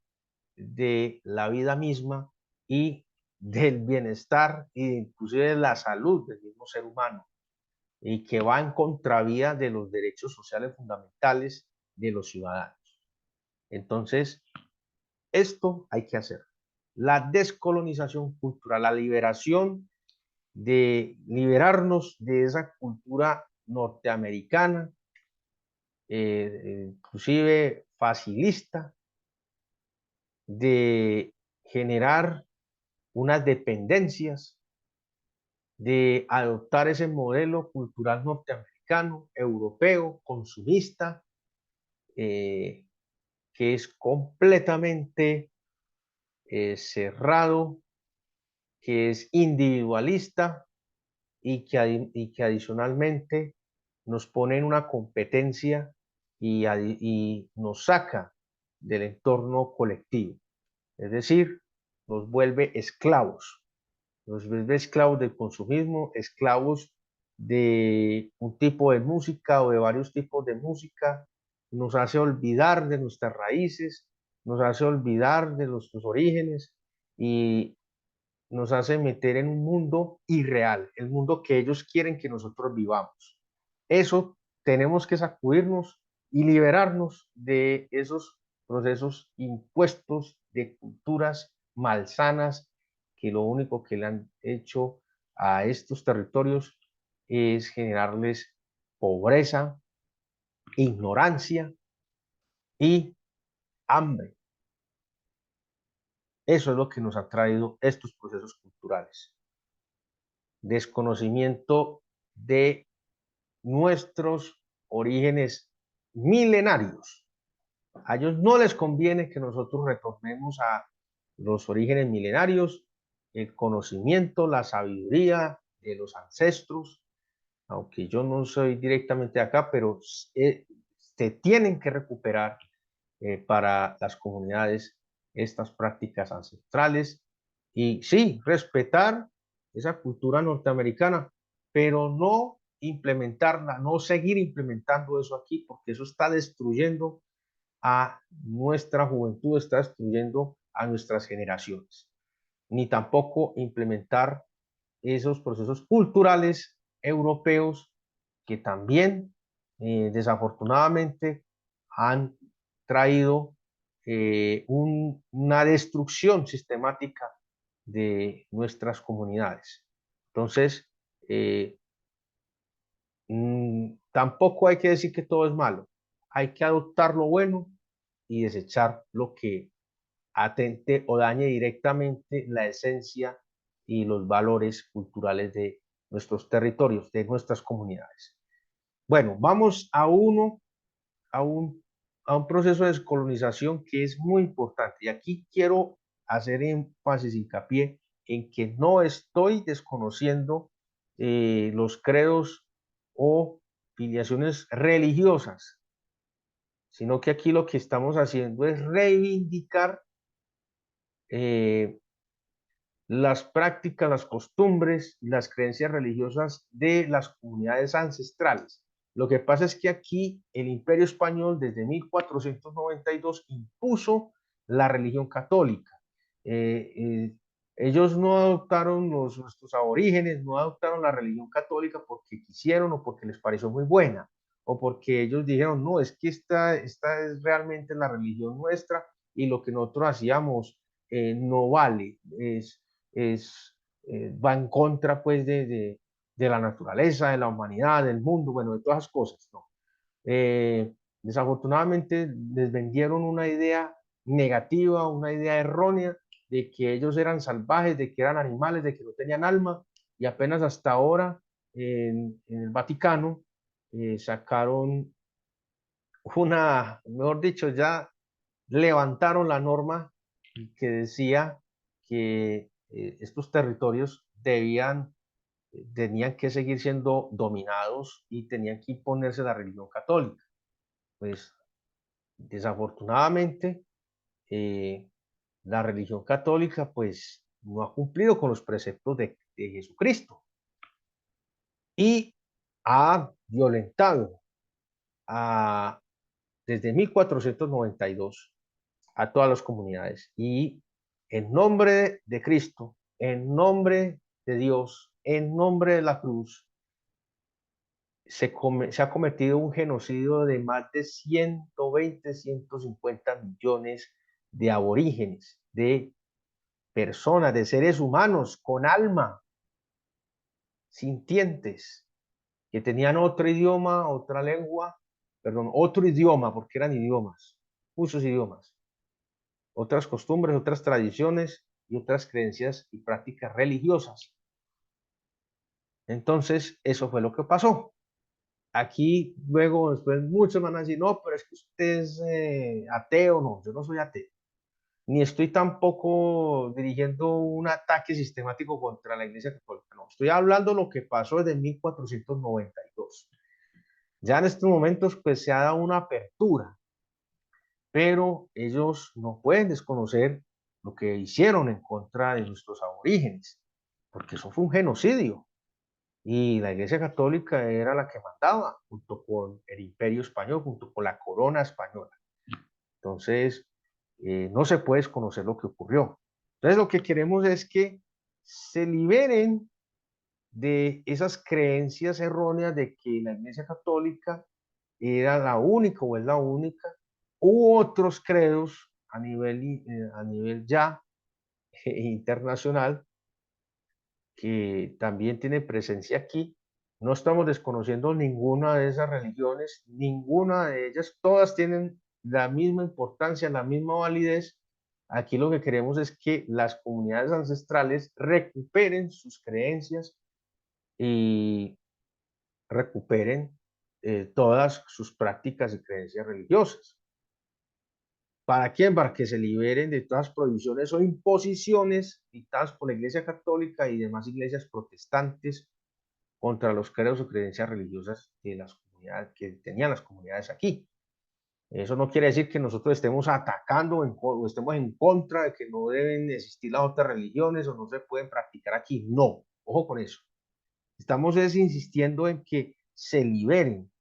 de la vida misma y del bienestar e inclusive de la salud del mismo ser humano, y que va en contravía de los derechos sociales fundamentales de los ciudadanos. Entonces, esto hay que hacer. La descolonización cultural, la liberación de liberarnos de esa cultura norteamericana, inclusive facilista, de generar unas dependencias, de adoptar ese modelo cultural norteamericano, europeo, consumista, eh, que es completamente cerrado, que es individualista y que adicionalmente nos pone en una competencia y nos saca del entorno colectivo. Es decir, nos vuelve esclavos. Nos vuelve esclavos del consumismo, esclavos de un tipo de música o de varios tipos de música, nos hace olvidar de nuestras raíces, nos hace olvidar de nuestros orígenes y nos hace meter en un mundo irreal, el mundo que ellos quieren que nosotros vivamos. Eso tenemos que sacudirnos y liberarnos de esos procesos impuestos de culturas malsanas que lo único que le han hecho a estos territorios es generarles pobreza, ignorancia y hambre. Eso es lo que nos ha traído estos procesos culturales. Desconocimiento de nuestros orígenes milenarios. A ellos no les conviene que nosotros retornemos a los orígenes milenarios, el conocimiento, la sabiduría de los ancestros, aunque yo no soy directamente acá, pero se tienen que recuperar para las comunidades estas prácticas ancestrales y sí, respetar esa cultura norteamericana, pero no implementarla, no seguir implementando eso aquí, porque eso está destruyendo a nuestra juventud, está destruyendo a nuestras generaciones, ni tampoco implementar esos procesos culturales europeos que también desafortunadamente han traído una destrucción sistemática de nuestras comunidades. Entonces, eh, tampoco hay que decir que todo es malo, hay que adoptar lo bueno y desechar lo que atente o dañe directamente la esencia y los valores culturales de nuestros territorios, de nuestras comunidades. Bueno, vamos a un, a un proceso de descolonización que es muy importante. Y aquí quiero hacer énfasis, hincapié en que no estoy desconociendo los credos o filiaciones religiosas, sino que aquí lo que estamos haciendo es reivindicar eh, las prácticas, las costumbres, las creencias religiosas de las comunidades ancestrales. Lo que pasa es que aquí el Imperio Español desde 1492 impuso la religión católica. Eh, eh, Ellos no adoptaron, nuestros aborígenes no adoptaron la religión católica porque quisieron o porque les pareció muy buena, o porque ellos dijeron, no, es que esta es realmente la religión nuestra y lo que nosotros hacíamos no vale, va en contra pues de la naturaleza, de la humanidad, del mundo, bueno, de todas las cosas, ¿no? Desafortunadamente les vendieron una idea negativa, una idea errónea de que ellos eran salvajes, de que eran animales, de que no tenían alma, y apenas hasta ahora en el Vaticano sacaron mejor dicho, ya levantaron la norma que decía que estos territorios tenían que seguir siendo dominados y tenían que imponerse la religión católica. Pues desafortunadamente, eh, la religión católica pues no ha cumplido con los preceptos de Jesucristo y ha violentado a, desde 1492 a todas las comunidades. Y en nombre de Cristo, en nombre de Dios, en nombre de la cruz, se ha cometido un genocidio de más de 120, 150 millones de aborígenes, de personas, de seres humanos con alma, sintientes, que tenían otro idioma, otra lengua, perdón, otro idioma, porque eran idiomas, muchos idiomas, otras costumbres, otras tradiciones y otras creencias y prácticas religiosas. Entonces, eso fue lo que pasó. Aquí luego, después muchos van a decir, no, pero es que usted es ateo. No, yo no soy ateo. Ni estoy tampoco dirigiendo un ataque sistemático contra la Iglesia Católica. No, estoy hablando de lo que pasó desde 1492. Ya en estos momentos, pues se ha dado una apertura, pero ellos no pueden desconocer lo que hicieron en contra de nuestros aborígenes, porque eso fue un genocidio. Y la Iglesia Católica era la que mandaba, junto con el Imperio Español, junto con la corona española. Entonces, no se puede desconocer lo que ocurrió. Entonces, lo que queremos es que se liberen de esas creencias erróneas de que la Iglesia Católica era la única o es la única, u otros credos a nivel ya internacional que también tiene presencia aquí. No estamos desconociendo ninguna de esas religiones, ninguna de ellas, todas tienen la misma importancia, la misma validez. Aquí lo que queremos es que las comunidades ancestrales recuperen sus creencias y recuperen todas sus prácticas y creencias religiosas. ¿Para quién? Para que se liberen de todas las prohibiciones o imposiciones dictadas por la Iglesia Católica y demás iglesias protestantes contra los credos o creencias religiosas de las comunidades que tenían las comunidades aquí. Eso no quiere decir que nosotros estemos atacando o estemos en contra de que no deben existir las otras religiones o no se pueden practicar aquí. No, ojo con eso. Estamos insistiendo en que se liberen,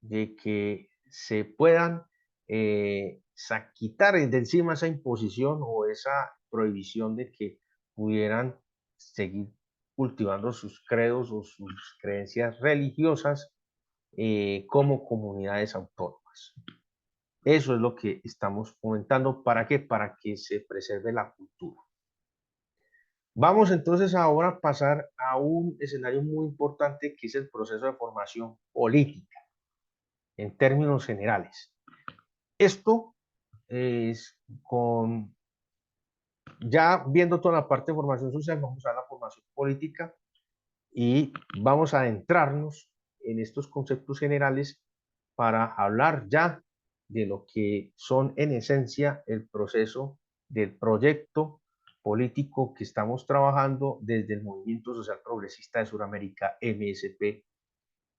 de que se puedan quitar de encima esa imposición o esa prohibición de que pudieran seguir cultivando sus credos o sus creencias religiosas como comunidades autónomas. Eso es lo que estamos comentando. ¿Para qué? Para que se preserve la cultura. Vamos entonces ahora a pasar a un escenario muy importante que es el proceso de formación política en términos generales. Esto es con, ya viendo toda la parte de formación social, vamos a la formación política y vamos a adentrarnos en estos conceptos generales para hablar ya de lo que son en esencia el proceso del proyecto político que estamos trabajando desde el Movimiento Social Progresista de Sudamérica, MSP,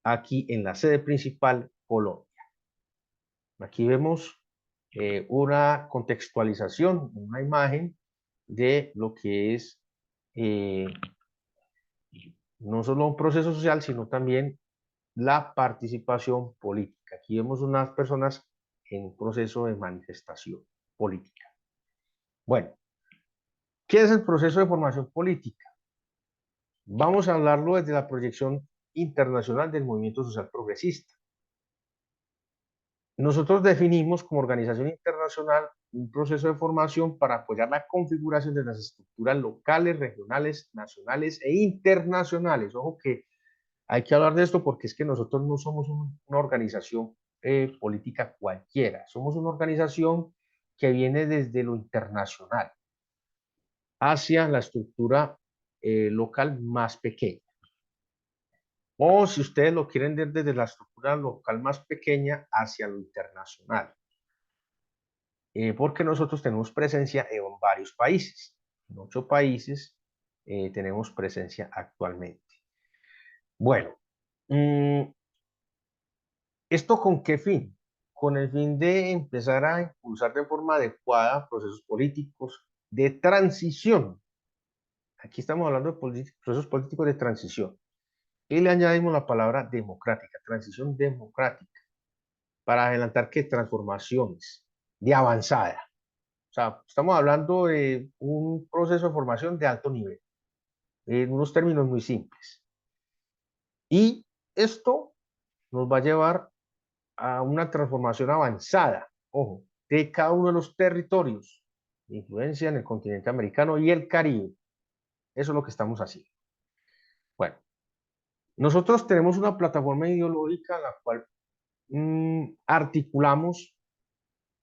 aquí en la sede principal, Colombia. Aquí vemos una contextualización, una imagen de lo que es eh, no solo un proceso social, sino también la participación política. Aquí vemos unas personas en un proceso de manifestación política. Bueno, ¿qué es el proceso de formación política? Vamos a hablarlo desde la proyección internacional del movimiento social progresista. Nosotros definimos como organización internacional un proceso de formación para apoyar la configuración de las estructuras locales, regionales, nacionales e internacionales. Ojo que hay que hablar de esto porque es que nosotros no somos una organización política cualquiera, somos una organización que viene desde lo internacional hacia la estructura local más pequeña. O si ustedes lo quieren ver desde la estructura local más pequeña hacia lo internacional. Porque nosotros tenemos presencia en varios países. En 8 países tenemos presencia actualmente. Bueno, ¿esto con qué fin? Con el fin de empezar a impulsar de forma adecuada procesos políticos de transición. Aquí estamos hablando de procesos políticos de transición. Y le añadimos la palabra democrática, transición democrática, para adelantar que transformaciones de avanzada. O sea, estamos hablando de un proceso de formación de alto nivel, en unos términos muy simples. Y esto nos va a llevar a una transformación avanzada, ojo, de cada uno de los territorios de influencia en el continente americano y el Caribe. Eso es lo que estamos haciendo. Bueno, nosotros tenemos una plataforma ideológica en la cual articulamos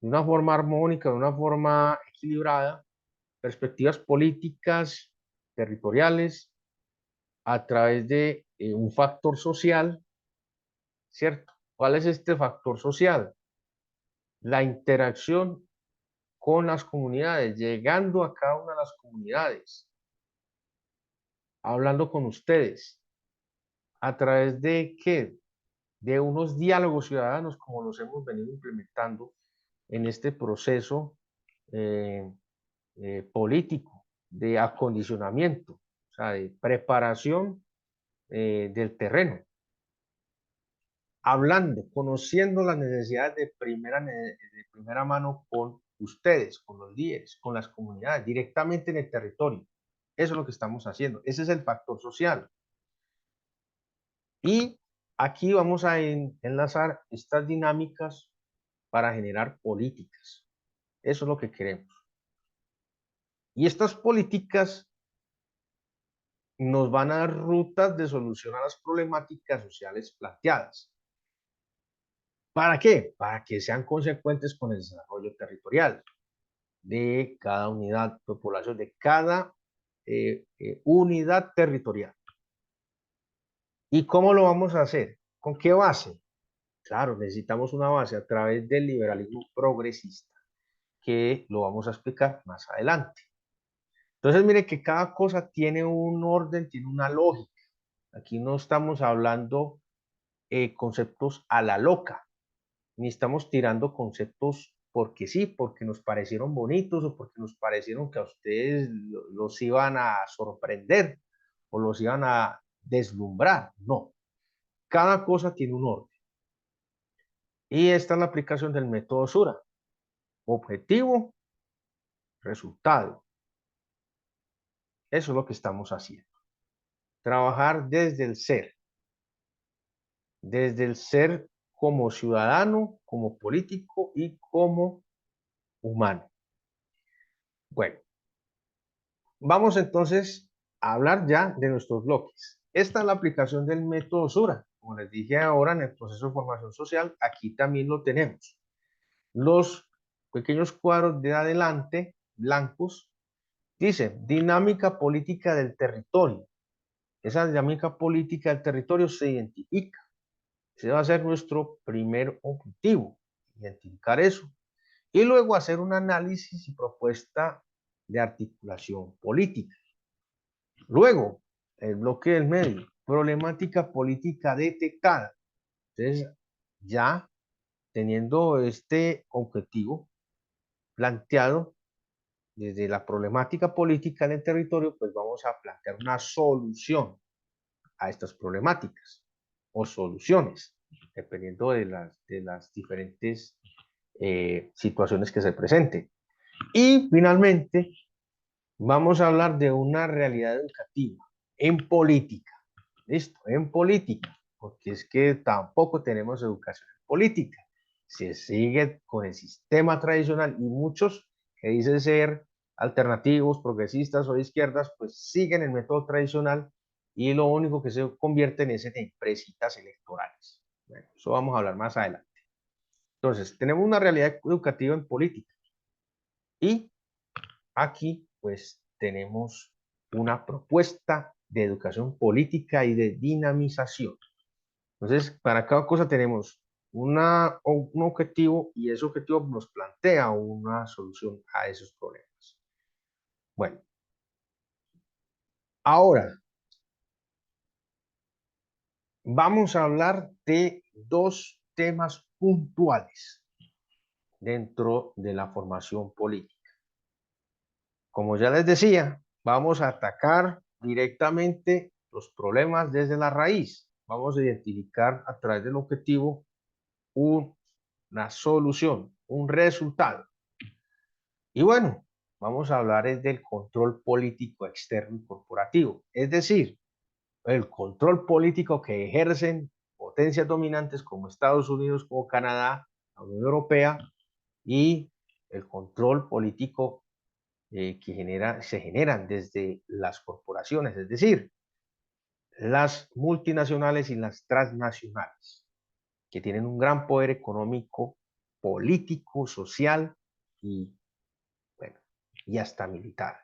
de una forma armónica, de una forma equilibrada, perspectivas políticas, territoriales, a través de un factor social, ¿cierto? ¿Cuál es este factor social? La interacción con las comunidades, llegando a cada una de las comunidades, hablando con ustedes, a través de qué? De unos diálogos ciudadanos como los hemos venido implementando en este proceso eh, político de acondicionamiento, o sea, de preparación del terreno, hablando, conociendo las necesidades de primera mano con ustedes, con los líderes, con las comunidades, directamente en el territorio. Eso es lo que estamos haciendo. Ese es el factor social. Y aquí vamos a enlazar estas dinámicas para generar políticas. Eso es lo que queremos. Y estas políticas nos van a dar rutas de solución a las problemáticas sociales planteadas. ¿Para qué? Para que sean consecuentes con el desarrollo territorial de cada unidad de población, de cada unidad territorial. ¿Y cómo lo vamos a hacer? ¿Con qué base? Claro, necesitamos una base a través del liberalismo progresista, que lo vamos a explicar más adelante. Entonces, mire que cada cosa tiene un orden, tiene una lógica. Aquí no estamos hablando conceptos a la loca, ni estamos tirando conceptos porque sí, porque nos parecieron bonitos o porque nos parecieron que a ustedes los iban a sorprender o los iban a deslumbrar. No, cada cosa tiene un orden. Y esta es la aplicación del método Sura. Objetivo, resultado. Eso es lo que estamos haciendo. Trabajar desde el ser como ciudadano, como político y como humano. Bueno, vamos entonces a hablar ya de nuestros bloques. Esta es la aplicación del método Sura. Como les dije ahora en el proceso de formación social, aquí también lo tenemos. Los pequeños cuadros de adelante, blancos, dicen dinámica política del territorio. Esa dinámica política del territorio se identifica. Ese va a ser nuestro primer objetivo, identificar eso. Y luego hacer un análisis y propuesta de articulación política. Luego, el bloque del medio, problemática política detectada. Entonces, ya teniendo este objetivo planteado, desde la problemática política en el territorio, pues vamos a plantear una solución a estas problemáticas o soluciones, dependiendo de las diferentes situaciones que se presenten. Y finalmente, vamos a hablar de una realidad educativa en política. ¿Listo? En política, porque es que tampoco tenemos educación en política. Se sigue con el sistema tradicional y muchos que dicen ser alternativos, progresistas o de izquierdas, pues siguen el método tradicional y lo único que se convierten es en empresitas electorales. Bueno, eso vamos a hablar más adelante. Entonces, tenemos una realidad educativa en política y aquí pues tenemos una propuesta de educación política y de dinamización. Entonces, para cada cosa tenemos un objetivo y ese objetivo nos plantea una solución a esos problemas. Bueno, ahora vamos a hablar de dos temas puntuales dentro de la formación política. Como ya les decía, vamos a atacar directamente los problemas desde la raíz. Vamos a identificar a través del objetivo una solución, un resultado. Y bueno, vamos a hablar es del control político externo y corporativo, es decir, el control político que ejercen potencias dominantes como Estados Unidos, como Canadá, la Unión Europea y el control político que se generan desde las corporaciones, es decir, las multinacionales y las transnacionales, que tienen un gran poder económico, político, social y, bueno, y hasta militar.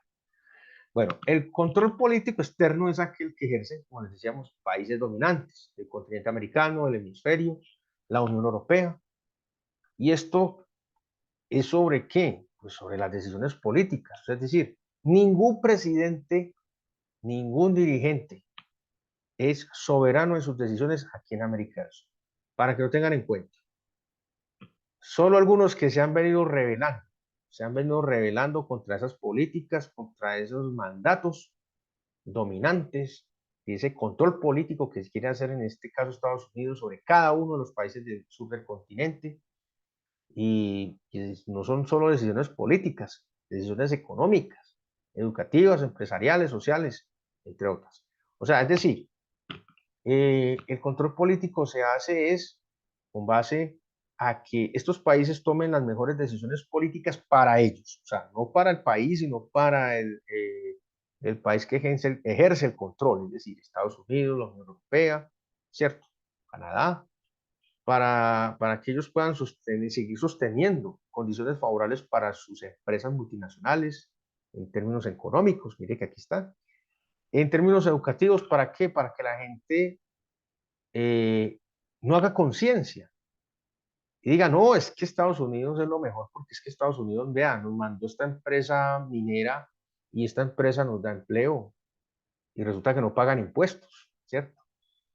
Bueno, el control político externo es aquel que ejercen, como les decíamos, países dominantes, el continente americano, el hemisferio, la Unión Europea. ¿Y esto es sobre qué? Pues sobre las decisiones políticas. Es decir, ningún presidente, ningún dirigente es soberano en sus decisiones aquí en América del Sur. Para que lo tengan en cuenta. Solo algunos que se han venido rebelando contra esas políticas, contra esos mandatos dominantes y ese control político que quiere hacer en este caso Estados Unidos sobre cada uno de los países del sur del continente. Y no son solo decisiones políticas, decisiones económicas, educativas, empresariales, sociales, entre otras. O sea, es decir, el control político se hace es con base a que estos países tomen las mejores decisiones políticas para ellos, o sea, no para el país, sino para el país que ejerce el control, es decir, Estados Unidos, la Unión Europea, ¿cierto? Canadá, para que ellos puedan seguir sosteniendo condiciones favorables para sus empresas multinacionales en términos económicos, mire que aquí está. En términos educativos, ¿para qué? Para que la gente no haga conciencia y diga, no, es que Estados Unidos es lo mejor porque es que Estados Unidos, vea, nos mandó esta empresa minera y esta empresa nos da empleo y resulta que no pagan impuestos, ¿cierto?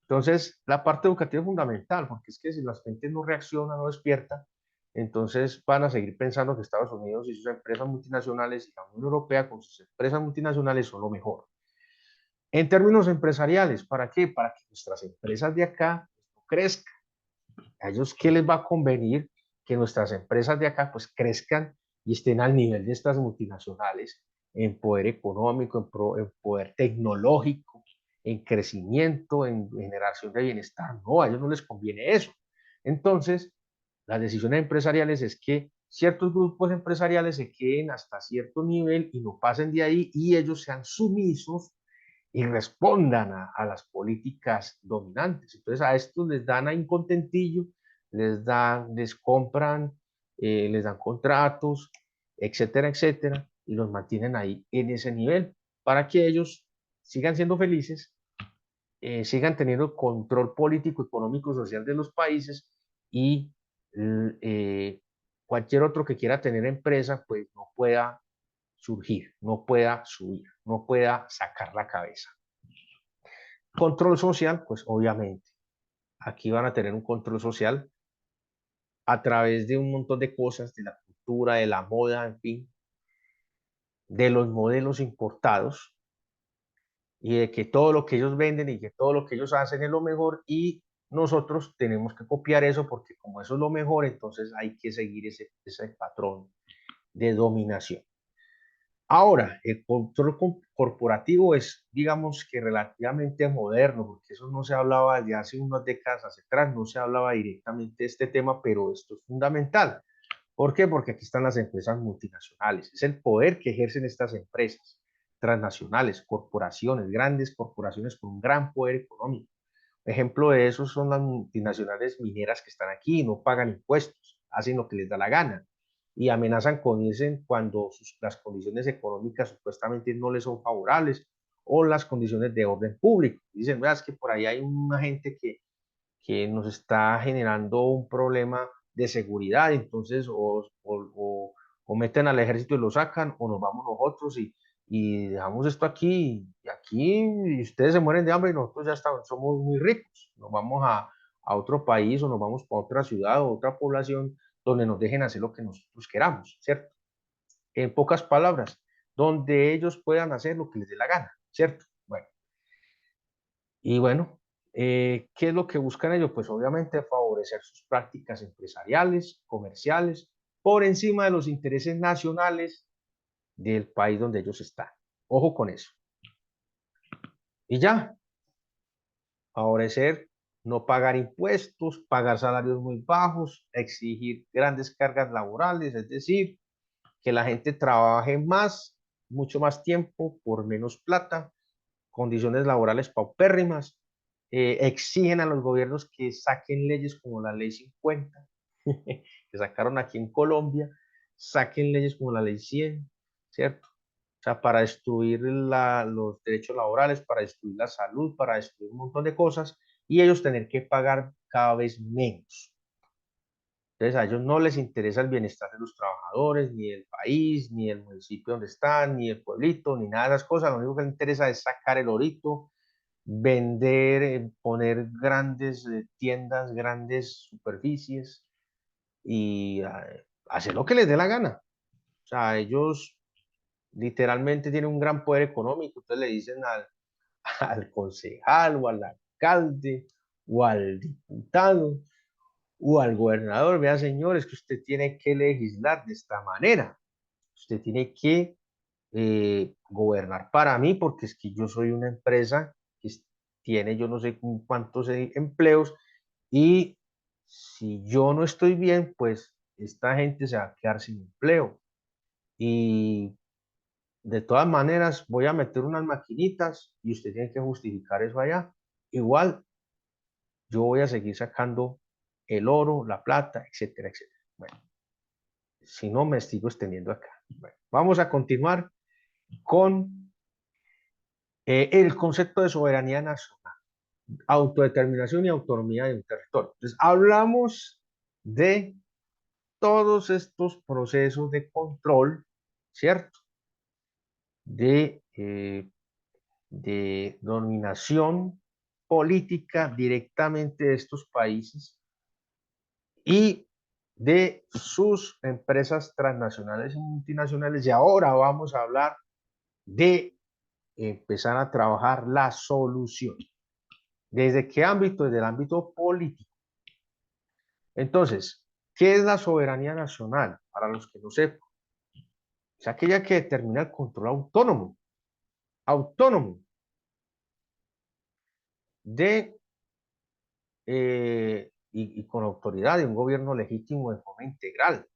Entonces, la parte educativa es fundamental porque es que si la gente no reacciona, no despierta, entonces van a seguir pensando que Estados Unidos y sus empresas multinacionales y la Unión Europea con sus empresas multinacionales son lo mejor. En términos empresariales, ¿para qué? Para que nuestras empresas de acá crezcan. ¿A ellos qué les va a convenir que nuestras empresas de acá pues crezcan y estén al nivel de estas multinacionales en poder económico, en poder tecnológico, en crecimiento, en generación de bienestar? No, a ellos no les conviene eso. Entonces, las decisiones empresariales es que ciertos grupos empresariales se queden hasta cierto nivel y no pasen de ahí y ellos sean sumisos y respondan las políticas dominantes. Entonces a estos les dan ahí un contentillo, les compran, les dan contratos, etcétera, etcétera, y los mantienen ahí en ese nivel para que ellos sigan siendo felices, sigan teniendo control político, económico, social de los países y eh, cualquier otro que quiera tener empresa, pues no pueda surgir, no pueda subir, no pueda sacar la cabeza. Control social, pues obviamente, aquí van a tener un control social a través de un montón de cosas, de la cultura, de la moda, en fin. de los modelos importados y de que todo lo que ellos venden y que todo lo que ellos hacen es lo mejor y nosotros tenemos que copiar eso porque como eso es lo mejor, entonces hay que seguir ese patrón de dominación. Ahora, el control corporativo es, digamos que relativamente moderno, porque eso no se hablaba desde hace unas décadas hacia atrás, no se hablaba directamente de este tema, pero esto es fundamental. ¿Por qué? Porque aquí están las empresas multinacionales, es el poder que ejercen estas empresas transnacionales, corporaciones, grandes corporaciones con un gran poder económico. Ejemplo de eso son las multinacionales mineras que están aquí, no pagan impuestos, hacen lo que les da la gana y amenazan con irse cuando las condiciones económicas supuestamente no les son favorables o las condiciones de orden público. Dicen, veas que por ahí hay una gente que nos está generando un problema de seguridad, entonces o meten al ejército y lo sacan, o nos vamos nosotros y dejamos esto aquí, y aquí ustedes se mueren de hambre y nosotros ya estamos, somos muy ricos, nos vamos a otro país o nos vamos para otra ciudad o otra población donde nos dejen hacer lo que nosotros queramos, ¿cierto? En pocas palabras, donde ellos puedan hacer lo que les dé la gana, ¿cierto? Bueno, y bueno, ¿qué es lo que buscan ellos? Pues obviamente favorecer sus prácticas empresariales, comerciales, por encima de los intereses nacionales del país donde ellos están. Ojo con eso. Y ya, favorecer no pagar impuestos, pagar salarios muy bajos, exigir grandes cargas laborales, es decir, que la gente trabaje más, mucho más tiempo por menos plata, condiciones laborales paupérrimas, exigen a los gobiernos que saquen leyes como la ley 50, que sacaron aquí en Colombia, saquen leyes como la ley 100, ¿cierto? O sea, para destruir los derechos laborales, para destruir la salud, para destruir un montón de cosas, y ellos tener que pagar cada vez menos. Entonces a ellos no les interesa el bienestar de los trabajadores, ni el país, ni el municipio donde están, ni el pueblito, ni nada de esas cosas. Lo único que les interesa es sacar el orito, vender, poner grandes tiendas, grandes superficies y hacer lo que les dé la gana. O sea, ellos literalmente tienen un gran poder económico. Entonces le dicen al concejal o al alcalde o al diputado o al gobernador, vea señores, que usted tiene que legislar de esta manera. Usted tiene que gobernar para mí, porque es que yo soy una empresa que tiene yo no sé cuántos empleos y si yo no estoy bien, pues esta gente se va a quedar sin empleo. Y de todas maneras voy a meter unas maquinitas y usted tiene que justificar eso allá. Igual yo voy a seguir sacando el oro, la plata, etcétera, etcétera. Bueno, si no me sigo extendiendo acá. Bueno, vamos a continuar con el concepto de soberanía nacional, autodeterminación y autonomía de un territorio. Entonces, hablamos de todos estos procesos de control, ¿cierto? De dominación política directamente de estos países y de sus empresas transnacionales y multinacionales. Y ahora vamos a hablar de empezar a trabajar la solución. ¿Desde qué ámbito? Desde el ámbito político. Entonces, ¿qué es la soberanía nacional? Para los que no sepan, es aquella que determina el control autónomo de y con autoridad de un gobierno legítimo de forma integral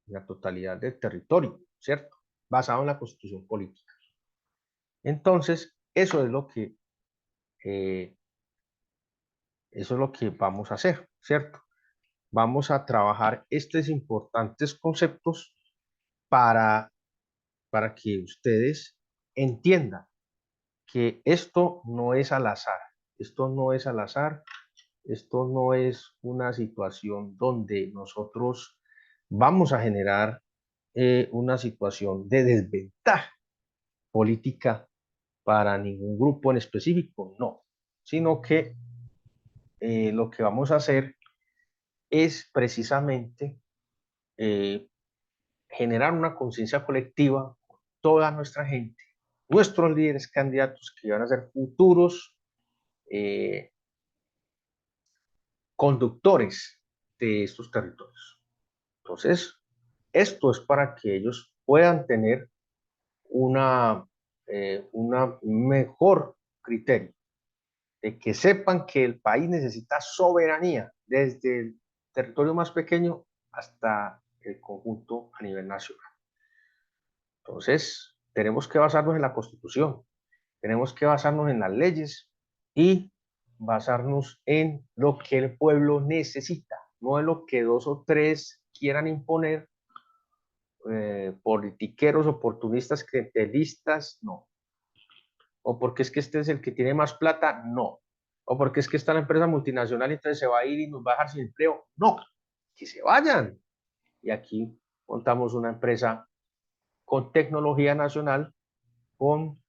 en la totalidad del territorio, ¿cierto? Basado en la constitución política. Entonces, eh, eso es lo que vamos a hacer, ¿cierto? Vamos a trabajar estos importantes conceptos para, para que ustedes entiendan que esto no es al azar, esto no es al azar, esto no es una situación donde nosotros vamos a generar una situación de desventaja política para ningún grupo en específico, no, sino que lo que vamos a hacer es precisamente eh, generar una conciencia colectiva toda nuestra gente, nuestros líderes candidatos que van a ser futuros conductores de estos territorios. Entonces, esto es para que ellos puedan tener una mejor criterio, de que sepan que el país necesita soberanía desde el territorio más pequeño hasta el conjunto a nivel nacional. Entonces, tenemos que basarnos en la Constitución, tenemos que basarnos en las leyes y basarnos en lo que el pueblo necesita, no en lo que dos o tres quieran imponer, politiqueros, oportunistas, clientelistas, no. O porque es que este es el que tiene más plata, no. O porque es que está la empresa multinacional y entonces se va a ir y nos va a dejar sin empleo, no. Que se vayan. Y aquí montamos una empresa con tecnología nacional, con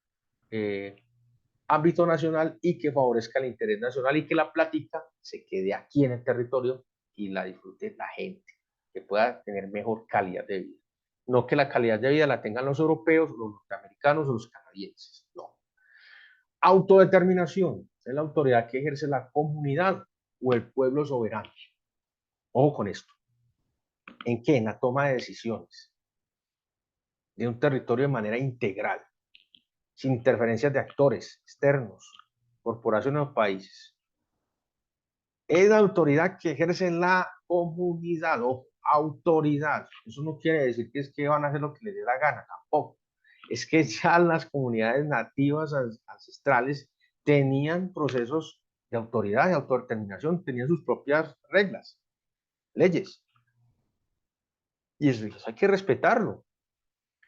ámbito nacional y que favorezca el interés nacional y que la plática se quede aquí en el territorio y la disfrute la gente, que pueda tener mejor calidad de vida. No que la calidad de vida la tengan los europeos, los norteamericanos o los canadienses, no. Autodeterminación es la autoridad que ejerce la comunidad o el pueblo soberano. Ojo con esto. ¿En qué? En la toma de decisiones de un territorio de manera integral, sin interferencias de actores externos, corporaciones o países. Es la autoridad que ejerce la comunidad o autoridad. Eso no quiere decir que es que van a hacer lo que les dé la gana, tampoco. Es que ya las comunidades nativas ancestrales tenían procesos de autoridad, de autodeterminación, tenían sus propias reglas, leyes. Y eso hay que respetarlo.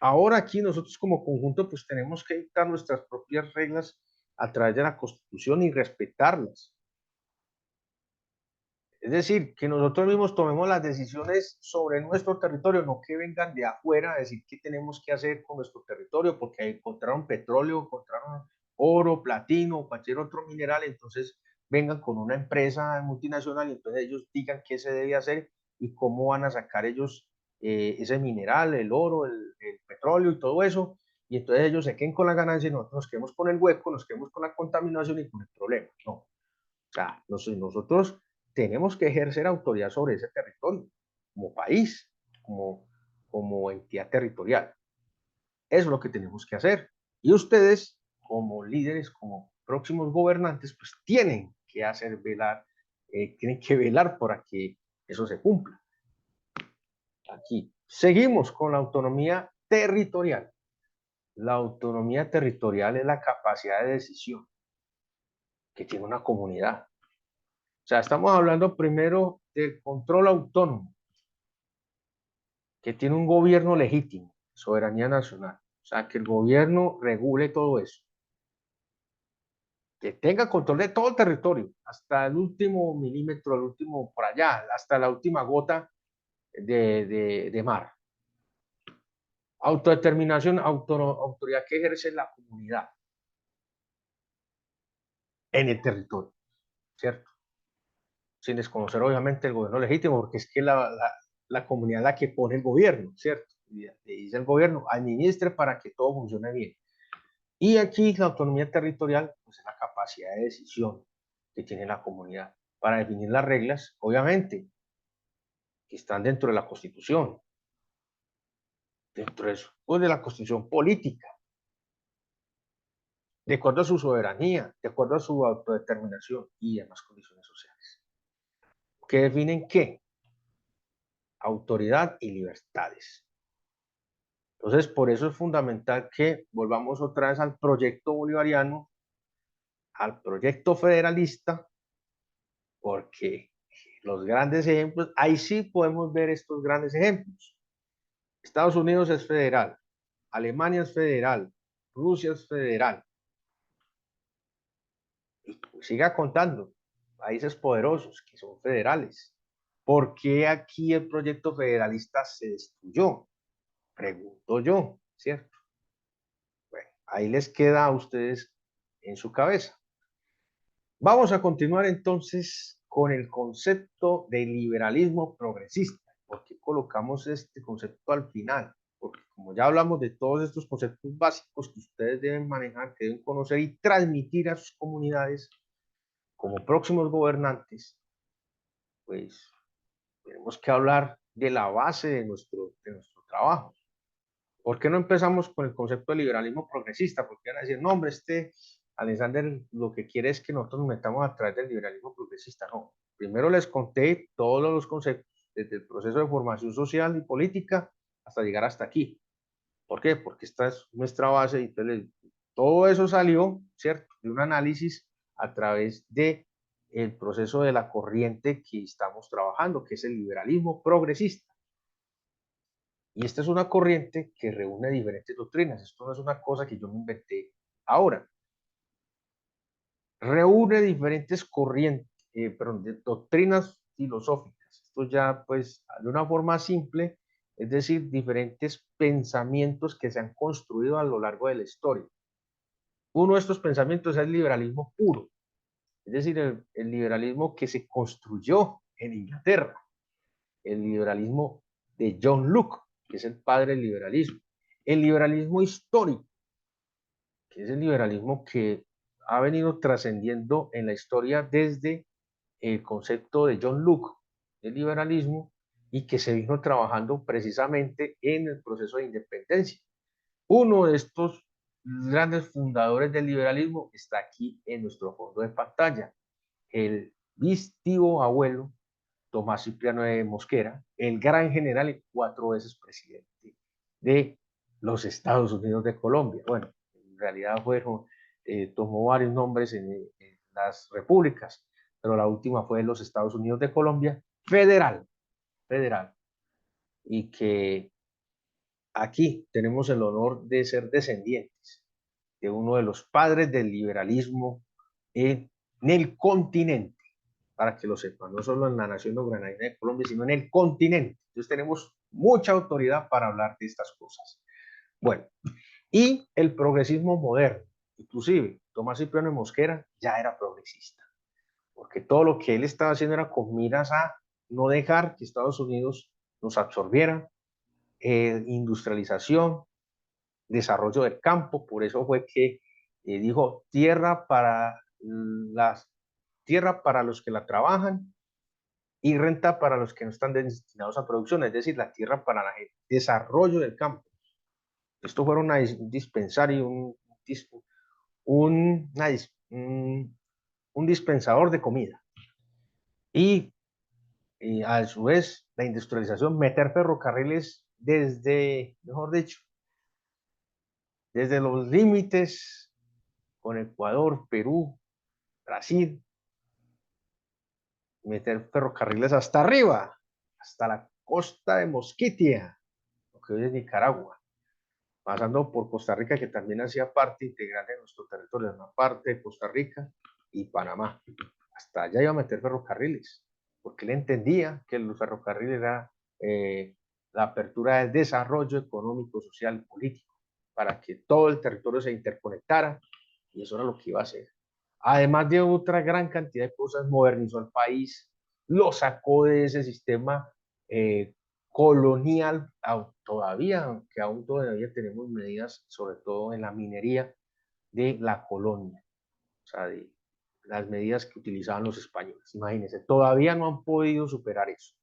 Ahora aquí nosotros como conjunto pues tenemos que dictar nuestras propias reglas a través de la Constitución y respetarlas. Es decir, que nosotros mismos tomemos las decisiones sobre nuestro territorio, no que vengan de afuera a decir qué tenemos que hacer con nuestro territorio, porque encontraron petróleo, encontraron oro, platino, cualquier otro mineral, entonces vengan con una empresa multinacional y entonces ellos digan qué se debe hacer y cómo van a sacar ellos ese mineral, el oro, el petróleo y todo eso, y entonces ellos se queden con la ganancia y nosotros nos quedemos con el hueco, nos quedemos con la contaminación y con el problema. No, o sea, nosotros tenemos que ejercer autoridad sobre ese territorio, como país, como entidad territorial. Eso es lo que tenemos que hacer. Y ustedes, como líderes, como próximos gobernantes, pues tienen que hacer velar, tienen que velar para que eso se cumpla. Aquí seguimos con la autonomía territorial. La autonomía territorial es la capacidad de decisión que tiene una comunidad. O sea, estamos hablando primero del control autónomo, que tiene un gobierno legítimo, soberanía nacional. O sea, que el gobierno regule todo eso. Que tenga control de todo el territorio, hasta el último milímetro, el último por allá, hasta la última gota de mar. Autodeterminación, autoridad que ejerce la comunidad en el territorio, ¿cierto? Sin desconocer obviamente el gobierno legítimo, porque es que la comunidad es la que pone el gobierno, ¿cierto? Y le dice el gobierno, administre para que todo funcione bien. Y aquí la autonomía territorial pues, es la capacidad de decisión que tiene la comunidad para definir las reglas, obviamente, que están dentro de la Constitución, dentro de eso, pues, de la Constitución política, de acuerdo a su soberanía, de acuerdo a su autodeterminación y demás condiciones sociales. ¿Que definen qué? Autoridad y libertades. Entonces, por eso es fundamental que volvamos otra vez al proyecto bolivariano, al proyecto federalista, porque los grandes ejemplos, ahí sí podemos ver estos grandes ejemplos. Estados Unidos es federal, Alemania es federal, Rusia es federal. Y siga contando, países poderosos que son federales. ¿Por qué aquí el proyecto federalista se destruyó? Pregunto yo, ¿cierto? Bueno, ahí les queda a ustedes en su cabeza. Vamos a continuar entonces con el concepto de liberalismo progresista. ¿Por qué colocamos este concepto al final? porque como ya hablamos de todos estos conceptos básicos que ustedes deben manejar, que deben conocer y transmitir a sus comunidades como próximos gobernantes, pues tenemos que hablar de la base de nuestro trabajo. ¿Por qué no empezamos con el concepto de liberalismo progresista? Porque van a decir, no, hombre, Alexander lo que quiere es que nosotros nos metamos a través del liberalismo progresista. No, primero les conté todos los conceptos, desde el proceso de formación social y política hasta llegar hasta aquí. ¿Por qué? Porque esta es nuestra base y entonces todo eso salió, ¿cierto?, de un análisis a través de el proceso de la corriente que estamos trabajando, que es el liberalismo progresista. Y esta es una corriente que reúne diferentes doctrinas. Esto no es una cosa que yo me inventé ahora. Reúne diferentes corrientes, de doctrinas filosóficas. Esto ya, pues, de una forma simple, es decir, diferentes pensamientos que se han construido a lo largo de la historia. Uno de estos pensamientos es el liberalismo puro, es decir, el liberalismo que se construyó en Inglaterra, el liberalismo de John Locke, que es el padre del liberalismo, el liberalismo histórico, que es el liberalismo que ha venido trascendiendo en la historia desde el concepto de John Locke, del liberalismo, y que se vino trabajando precisamente en el proceso de independencia. Uno de estos grandes fundadores del liberalismo está aquí en nuestro fondo de pantalla, el bis tío abuelo Tomás Cipriano de Mosquera, el gran general y 4 veces presidente de los Estados Unidos de Colombia. Bueno, en realidad tomó varios nombres en las repúblicas, pero la última fue en los Estados Unidos de Colombia, federal, y que aquí tenemos el honor de ser descendientes de uno de los padres del liberalismo en el continente, para que lo sepan, no solo en la nación granadina de Colombia, sino en el continente. Entonces tenemos mucha autoridad para hablar de estas cosas. Bueno, y el progresismo moderno, inclusive Tomás Cipriano de Mosquera ya era progresista, porque todo lo que él estaba haciendo era con miras a no dejar que Estados Unidos nos absorbiera, industrialización, desarrollo del campo, por eso fue que dijo tierra para los que la trabajan y renta para los que no están destinados a producción, es decir, la tierra para el desarrollo del campo. Esto fue un dispensario, un, un dispensador de comida. Y a su vez, la industrialización, meter ferrocarriles desde, mejor dicho, desde los límites con Ecuador, Perú, Brasil, meter ferrocarriles hasta arriba, hasta la costa de Mosquitia, lo que hoy es Nicaragua, pasando por Costa Rica, que también hacía parte integral de nuestro territorio, una parte de Costa Rica y Panamá. Hasta allá iba a meter ferrocarriles, porque él entendía que el ferrocarril era la apertura del desarrollo económico, social y político, para que todo el territorio se interconectara, y eso era lo que iba a hacer. Además de otra gran cantidad de cosas, modernizó el país, lo sacó de ese sistema colonial, todavía, aunque aún todavía tenemos medidas, sobre todo en la minería de la colonia, o sea, de las medidas que utilizaban los españoles. Imagínense, todavía no han podido superar eso,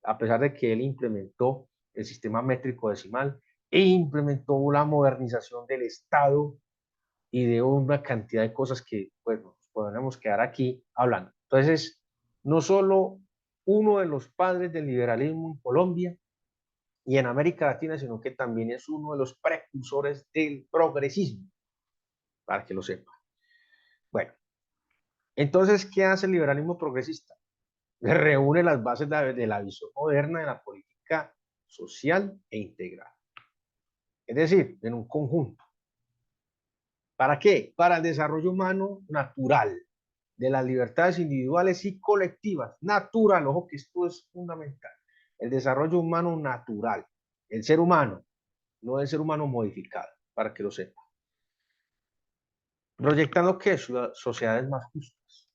a pesar de que él implementó el sistema métrico decimal e implementó la modernización del Estado y de una cantidad de cosas que, bueno, podríamos quedar aquí hablando. Entonces, no solo uno de los padres del liberalismo en Colombia y en América Latina, sino que también es uno de los precursores del progresismo, para que lo sepan. Bueno, entonces, ¿qué hace el liberalismo progresista? Reúne las bases de la visión moderna de la política social e integral. Es decir, en un conjunto. ¿Para qué? Para el desarrollo humano natural, de las libertades individuales y colectivas. Natural, ojo que esto es fundamental. El desarrollo humano natural. El ser humano, no el ser humano modificado, para que lo sepa. Proyectando que sociedades más justas,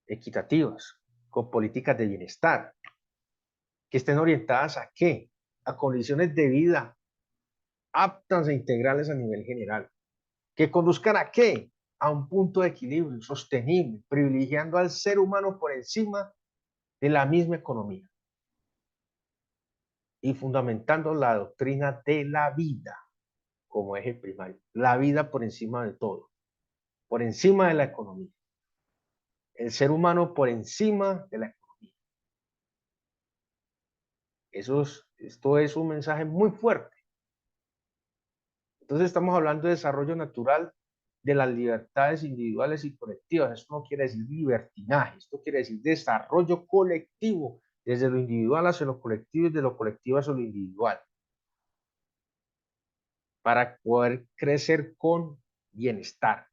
equitativas, con políticas de bienestar, que estén orientadas a qué? A condiciones de vida aptas e integrales a nivel general, que conduzcan a qué? A un punto de equilibrio sostenible, privilegiando al ser humano por encima de la misma economía y fundamentando la doctrina de la vida como eje primario. La vida por encima de todo, por encima de la economía. El ser humano por encima de la economía. Esto es un mensaje muy fuerte. Entonces estamos hablando de desarrollo natural de las libertades individuales y colectivas. Esto no quiere decir libertinaje, esto quiere decir desarrollo colectivo, desde lo individual hacia lo colectivo y de lo colectivo hacia lo individual, para poder crecer con bienestar.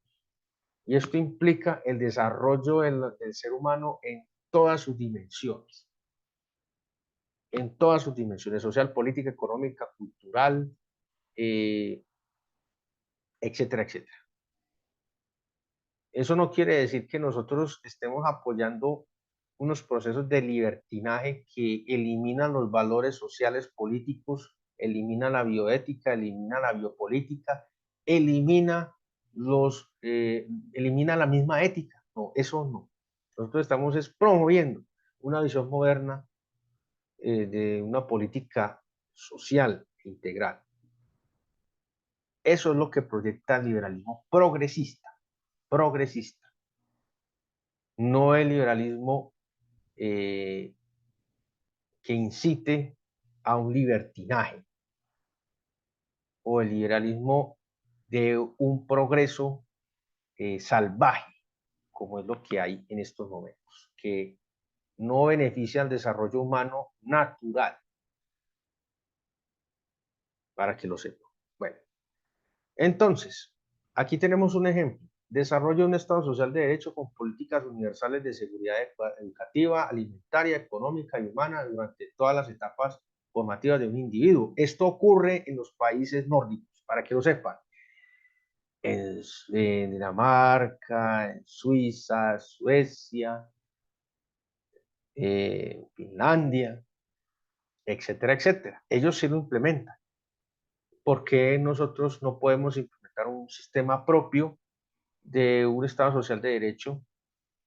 Y esto implica el desarrollo del ser humano en todas sus dimensiones, social, política, económica, cultural, eh, etcétera, etcétera. Eso no quiere decir que nosotros estemos apoyando unos procesos de libertinaje que eliminan los valores sociales políticos, eliminan la bioética, eliminan la biopolítica, elimina elimina la misma ética. No, eso no. Nosotros estamos promoviendo una visión moderna de una política social integral. Eso es lo que proyecta el liberalismo progresista, no el liberalismo eh, que incite a un libertinaje o el liberalismo de un progreso salvaje, como es lo que hay en estos momentos, que no beneficia al desarrollo humano natural, para que lo sepan. Bueno, entonces, aquí tenemos un ejemplo. Desarrollo de un Estado social de derecho con políticas universales de seguridad educativa, alimentaria, económica y humana durante todas las etapas formativas de un individuo. Esto ocurre en los países nórdicos, para que lo sepan. En Dinamarca, en Suiza, Suecia, Finlandia, etcétera, etcétera. Ellos sí lo implementan. ¿Por qué nosotros no podemos implementar un sistema propio de un Estado social de derecho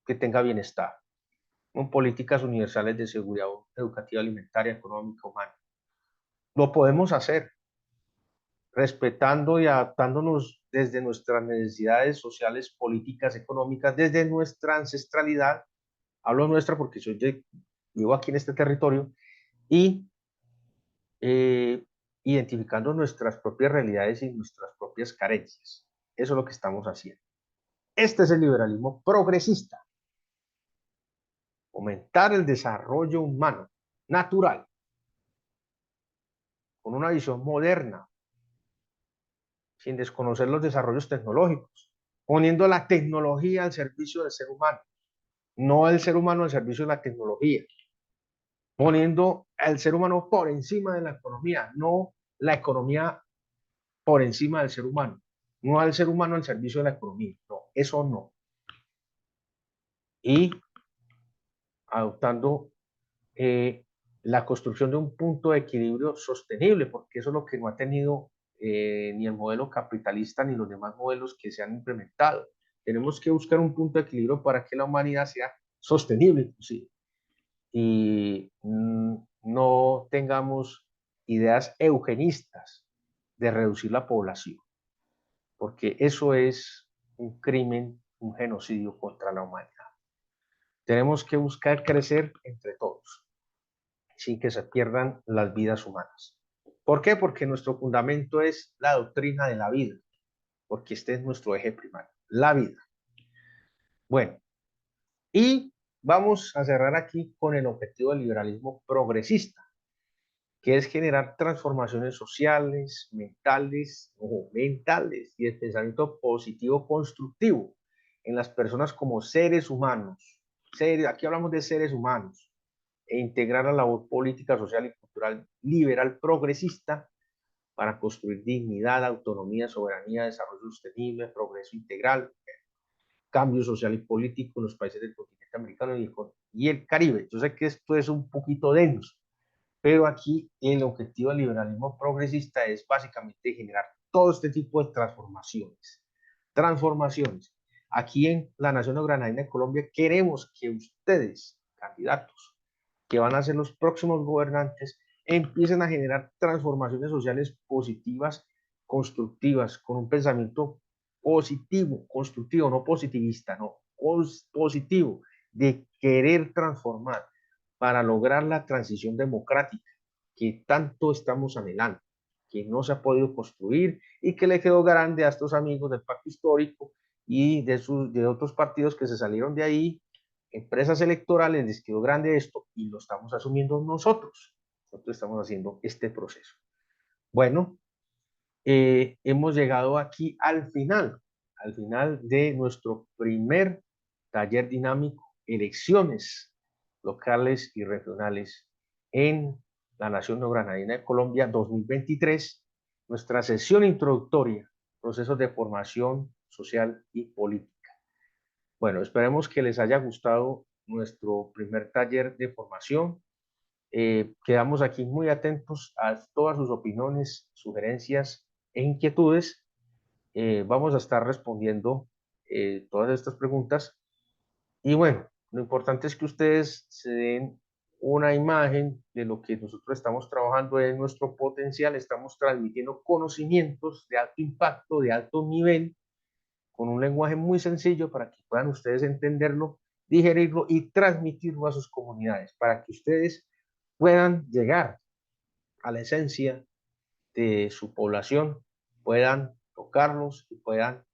que tenga bienestar, con políticas universales de seguridad educativa, alimentaria, económica, humana? Lo podemos hacer respetando y adaptándonos desde nuestras necesidades sociales, políticas, económicas, desde nuestra ancestralidad. Hablo nuestra porque vivo aquí en este territorio y identificando nuestras propias realidades y nuestras propias carencias. Eso es lo que estamos haciendo. Este es el liberalismo progresista. Aumentar el desarrollo humano, natural, con una visión moderna, sin desconocer los desarrollos tecnológicos, poniendo la tecnología al servicio del ser humano, no el ser humano al servicio de la tecnología, poniendo al ser humano por encima de la economía, no la economía por encima del ser humano, no al ser humano al servicio de la economía, no, eso no. Y adoptando la construcción de un punto de equilibrio sostenible, porque eso es lo que no ha tenido ni el modelo capitalista ni los demás modelos que se han implementado. Tenemos que buscar un punto de equilibrio para que la humanidad sea sostenible, inclusive, y no tengamos ideas eugenistas de reducir la población, porque eso es un crimen, un genocidio contra la humanidad. Tenemos que buscar crecer entre todos, sin que se pierdan las vidas humanas. ¿Por qué? Porque nuestro fundamento es la doctrina de la vida, porque este es nuestro eje primario, la vida. Bueno, y vamos a cerrar aquí con el objetivo del liberalismo progresista, que es generar transformaciones sociales, mentales y el pensamiento positivo constructivo en las personas como seres humanos. Aquí hablamos de seres humanos, e integrar la labor política, social y cultural liberal progresista para construir dignidad, autonomía, soberanía, desarrollo sostenible, progreso integral, cambio social y político en los países del continente americano y el Caribe. Yo sé que esto es un poquito denso, Pero aquí el objetivo del liberalismo progresista es básicamente generar todo este tipo de transformaciones. Transformaciones. Aquí en la Nación Granadina de Colombia queremos que ustedes, candidatos, que van a ser los próximos gobernantes, empiecen a generar transformaciones sociales positivas, constructivas, con un pensamiento positivo, constructivo, no positivista, no, positivo, de querer transformar para lograr la transición democrática que tanto estamos anhelando, que no se ha podido construir y que le quedó grande a estos amigos del pacto histórico y de otros partidos que se salieron de ahí, empresas electorales, les quedó grande esto y lo estamos asumiendo nosotros. Nosotros estamos haciendo este proceso. Bueno, hemos llegado aquí al final de nuestro primer taller dinámico, elecciones locales y regionales en la Nación Neogranadina de Colombia 2023, nuestra sesión introductoria, procesos de formación social y política. Bueno, esperemos que les haya gustado nuestro primer taller de formación. Quedamos aquí muy atentos a todas sus opiniones, sugerencias e inquietudes. Vamos a estar respondiendo todas estas preguntas. Y bueno, lo importante es que ustedes se den una imagen de lo que nosotros estamos trabajando en nuestro potencial. Estamos transmitiendo conocimientos de alto impacto, de alto nivel, con un lenguaje muy sencillo para que puedan ustedes entenderlo, digerirlo y transmitirlo a sus comunidades, para que ustedes puedan llegar a la esencia de su población, puedan tocarlos y puedan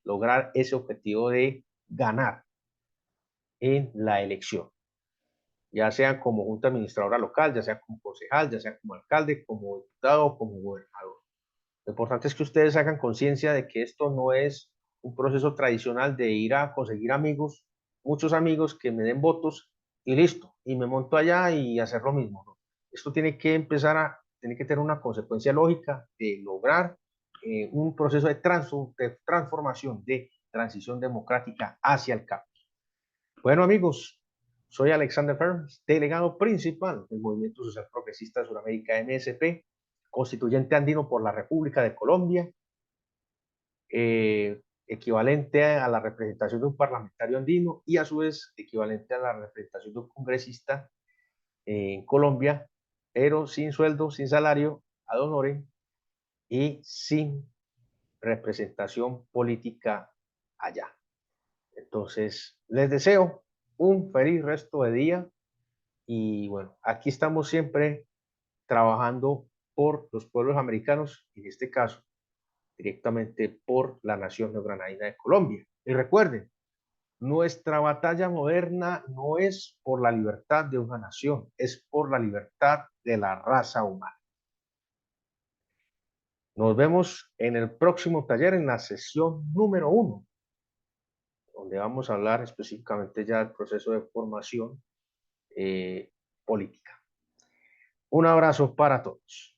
lograr ese objetivo de ganar en la elección, ya sea como junta administradora local, ya sea como concejal, ya sea como alcalde, como diputado o como gobernador. Lo importante es que ustedes hagan conciencia de que esto no es un proceso tradicional de ir a conseguir amigos, muchos amigos que me den votos y listo, y me monto allá y hacer lo mismo, ¿no? Esto tiene que empezar tiene que tener una consecuencia lógica de lograr un proceso de transformación, de transición democrática hacia el cambio. Bueno, amigos, soy Alexander Ferms, delegado principal del Movimiento Social Progresista de Sudamérica, MSP, constituyente andino por la República de Colombia, equivalente a la representación de un parlamentario andino y a su vez equivalente a la representación de un congresista en Colombia, pero sin sueldo, sin salario, ad honorem y sin representación política allá. Entonces, les deseo un feliz resto de día y bueno, aquí estamos siempre trabajando por los pueblos americanos, en este caso, directamente por la nación neogranadina de Colombia. Y recuerden, nuestra batalla moderna no es por la libertad de una nación, es por la libertad de la raza humana. Nos vemos en el próximo taller, en la sesión número 1, donde vamos a hablar específicamente ya del proceso de formación política. Un abrazo para todos.